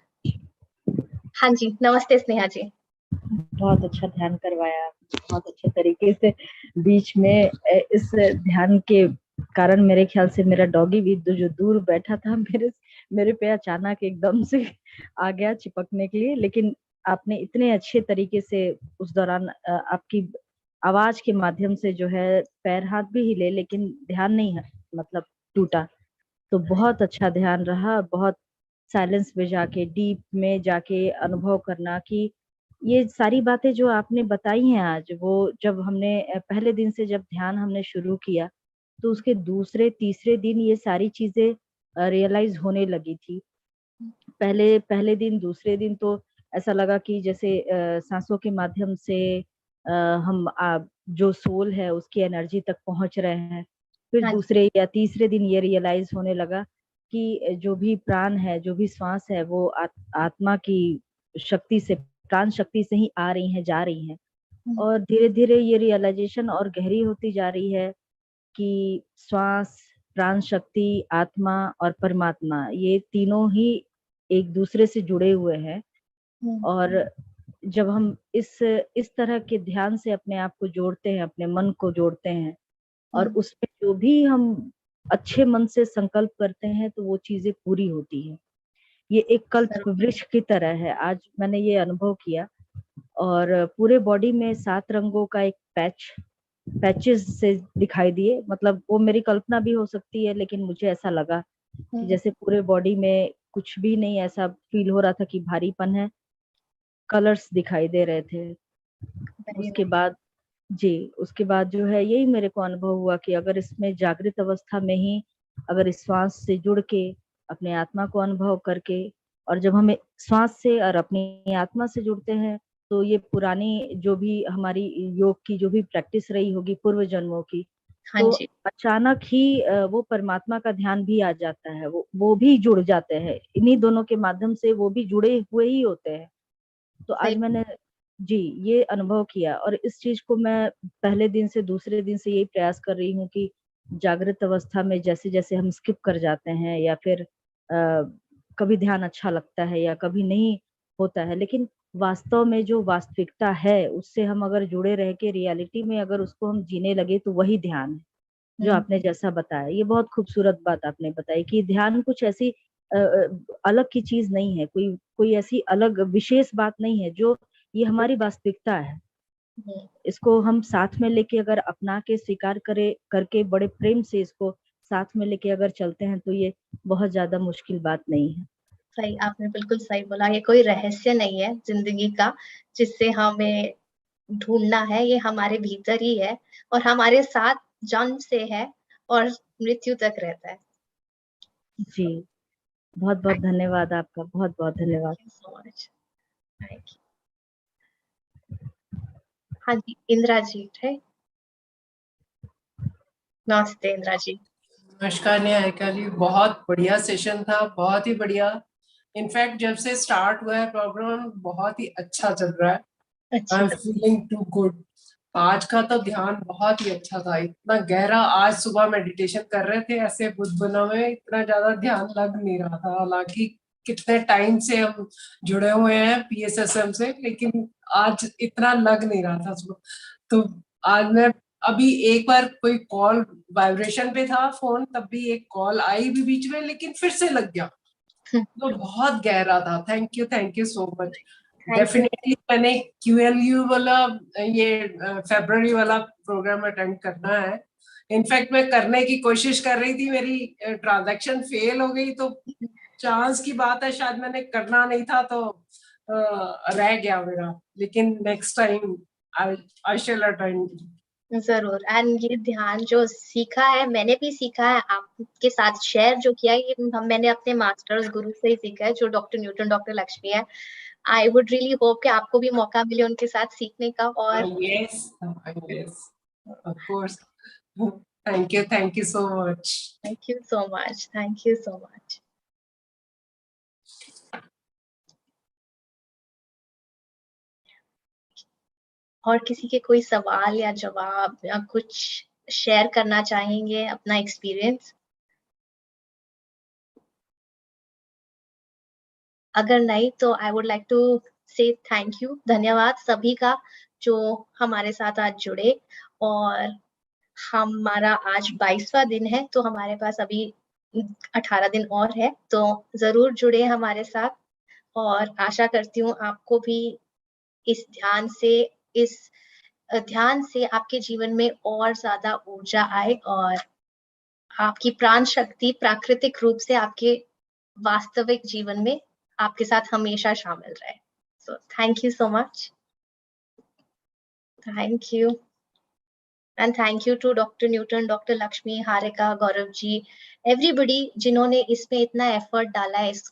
हाँ जी, नमस्ते स्नेहा जी। बहुत अच्छा ध्यान करवाया, बहुत अच्छे तरीके से। बीच में इस ध्यान के कारण मेरे ख्याल से मेरा डॉगी भी जो दूर बैठा था मेरे पे अचानक एकदम से आ गया चिपकने के लिए। लेकिन आपने इतने अच्छे तरीके से उस दौरान आपकी आवाज के माध्यम से जो है पैर हाथ भी हिले, लेकिन ध्यान नहीं है, मतलब टूटा। तो बहुत अच्छा ध्यान रहा। बहुत साइलेंस में जाके, डीप में जाके अनुभव करना कि ये सारी बातें जो आपने बताई हैं आज, वो जब हमने पहले दिन से जब ध्यान हमने शुरू किया, तो उसके दूसरे तीसरे दिन ये सारी चीजें रियलाइज होने लगी थी। पहले पहले दिन, दूसरे दिन तो ऐसा लगा कि जैसे सांसों के माध्यम से हम जो सोल है उसकी एनर्जी तक पहुंच रहे हैं। फिर हाँ जी। दूसरे या तीसरे दिन ये रियलाइज होने लगा कि जो भी प्राण है, जो भी श्वास है, वो आत्मा की शक्ति से, प्राण शक्ति से ही आ रही हैं, जा रही हैं। और धीरे धीरे ये रियलाइजेशन और गहरी होती जा रही है कि श्वास, प्राण शक्ति, आत्मा और परमात्मा, ये तीनों ही एक दूसरे से जुड़े हुए हैं। और जब हम इस तरह के ध्यान से अपने आप को जोड़ते हैं, अपने मन को जोड़ते हैं, और उसमें जो भी हम अच्छे मन से संकल्प करते हैं, तो वो चीजें पूरी होती है। ये एक कल्प वृक्ष की तरह है। आज मैंने ये अनुभव किया, और पूरे बॉडी में 7 रंगों का एक पैचेस से दिखाई दिए। मतलब वो मेरी कल्पना भी हो सकती है, लेकिन मुझे ऐसा लगा कि जैसे पूरे बॉडी में कुछ भी नहीं, ऐसा फील हो रहा था कि भारीपन है। कलर्स दिखाई दे रहे थे, उसके बाद उसके बाद जो है यही मेरे को अनुभव हुआ कि अगर इसमें जागृत अवस्था में ही अगर इस श्वास से जुड़ के अपने आत्मा को अनुभव करके, और जब हम श्वास से और अपनी आत्मा से जुड़ते हैं तो ये पुरानी जो भी हमारी योग की जो भी प्रैक्टिस रही होगी पूर्व जन्मों की, हाँ तो जी। अचानक ही वो परमात्मा का ध्यान भी आ जाता है, वो भी जुड़ जाते हैं, इन्हीं दोनों के माध्यम से वो भी जुड़े हुए ही होते हैं। तो आज सही। मैंने ये अनुभव किया, और इस चीज को मैं पहले दिन से दूसरे दिन से यही प्रयास कर रही हूँ कि जागृत अवस्था में जैसे जैसे हम स्किप कर जाते हैं या फिर कभी ध्यान अच्छा लगता है या कभी नहीं होता है, लेकिन वास्तव में जो वास्तविकता है उससे हम अगर जुड़े रह के रियलिटी में अगर उसको हम जीने लगे तो वही ध्यान है। जो आपने जैसा बताया, ये बहुत खूबसूरत बात आपने बताई कि ध्यान कुछ ऐसी अलग की चीज नहीं है, कोई कोई ऐसी अलग विशेष बात नहीं है, जो ये हमारी वास्तविकता है। इसको हम साथ में लेके अगर अपना के स्वीकार करे करके बड़े प्रेम से इसको साथ में लेके अगर चलते हैं तो ये बहुत ज्यादा मुश्किल बात नहीं है। सही, आपने बिल्कुल सही बोला। ये कोई रहस्य नहीं है जिंदगी का जिससे हमें ढूंढना है, ये हमारे भीतर ही है और हमारे साथ जन्म से है और मृत्यु तक रहता है। जी, बहुत बहुत धन्यवाद आपका, बहुत बहुत धन्यवाद। Thank you so much. Thank you. हाँ जी, इंदिरा जी है। नमस्ते इंदिरा जी। नमस्कार निहारिका जी, बहुत बढ़िया सेशन था, बहुत ही बढ़िया। इनफैक्ट जब से स्टार्ट हुआ है प्रोग्राम बहुत ही अच्छा चल रहा है। आई अच्छा। Am feeling too good. आज का तो ध्यान बहुत ही अच्छा था, इतना गहरा। आज सुबह मेडिटेशन कर रहे थे ऐसे बुदबुदा में, इतना ज्यादा ध्यान लग नहीं रहा था। हालांकि कितने टाइम से हम जुड़े हुए हैं PSSM से, लेकिन आज इतना लग नहीं रहा था सुबह। तो आज मैं अभी एक बार कोई कॉल वाइब्रेशन पे था फोन, तब भी एक कॉल आई भी बीच में, लेकिन फिर से लग गया। तो बहुत गहरा था। Thank you so much. Thank you. Definitely मैंने QLU वाला ये फरवरी वाला प्रोग्राम अटेंड करना है। इनफैक्ट मैं करने की कोशिश कर रही थी, मेरी ट्रांजैक्शन फेल हो गई, तो चांस की बात है शायद मैंने करना नहीं था, तो रह गया मेरा। लेकिन next time I shall attend. जरूर। एंड ये ध्यान जो सीखा है, मैंने भी सीखा है, आपके साथ शेयर जो किया है, ये मैंने अपने मास्टर्स गुरु से ही सीखा है, जो डॉक्टर न्यूटन, डॉक्टर लक्ष्मी है। आई वुड रियली होप कि आपको भी मौका मिले उनके साथ सीखने का। और yes, of course. Thank you so much. Thank you so much. Thank you so much. और किसी के कोई सवाल या जवाब या कुछ शेयर करना चाहेंगे अपना एक्सपीरियंस? अगर नहीं तो आई वुड लाइक टू से थैंक यू, धन्यवाद सभी का जो हमारे साथ आज जुड़े। और हमारा आज 22वां दिन है, तो हमारे पास अभी 18 दिन और है, तो जरूर जुड़े हमारे साथ। और आशा करती हूँ आपको भी इस ध्यान से आपके जीवन में और ज्यादा ऊर्जा आए और आपकी प्राण शक्ति प्राकृतिक रूप से आपके वास्तविक जीवन में आपके साथ हमेशा शामिल रहे। So thank you so much. Thank you. And thank you to doctor Newton, doctor Lakshmi, Harika, Gaurav ji, everybody जिन्होंने इसमें इतना एफर्ट डाला है इस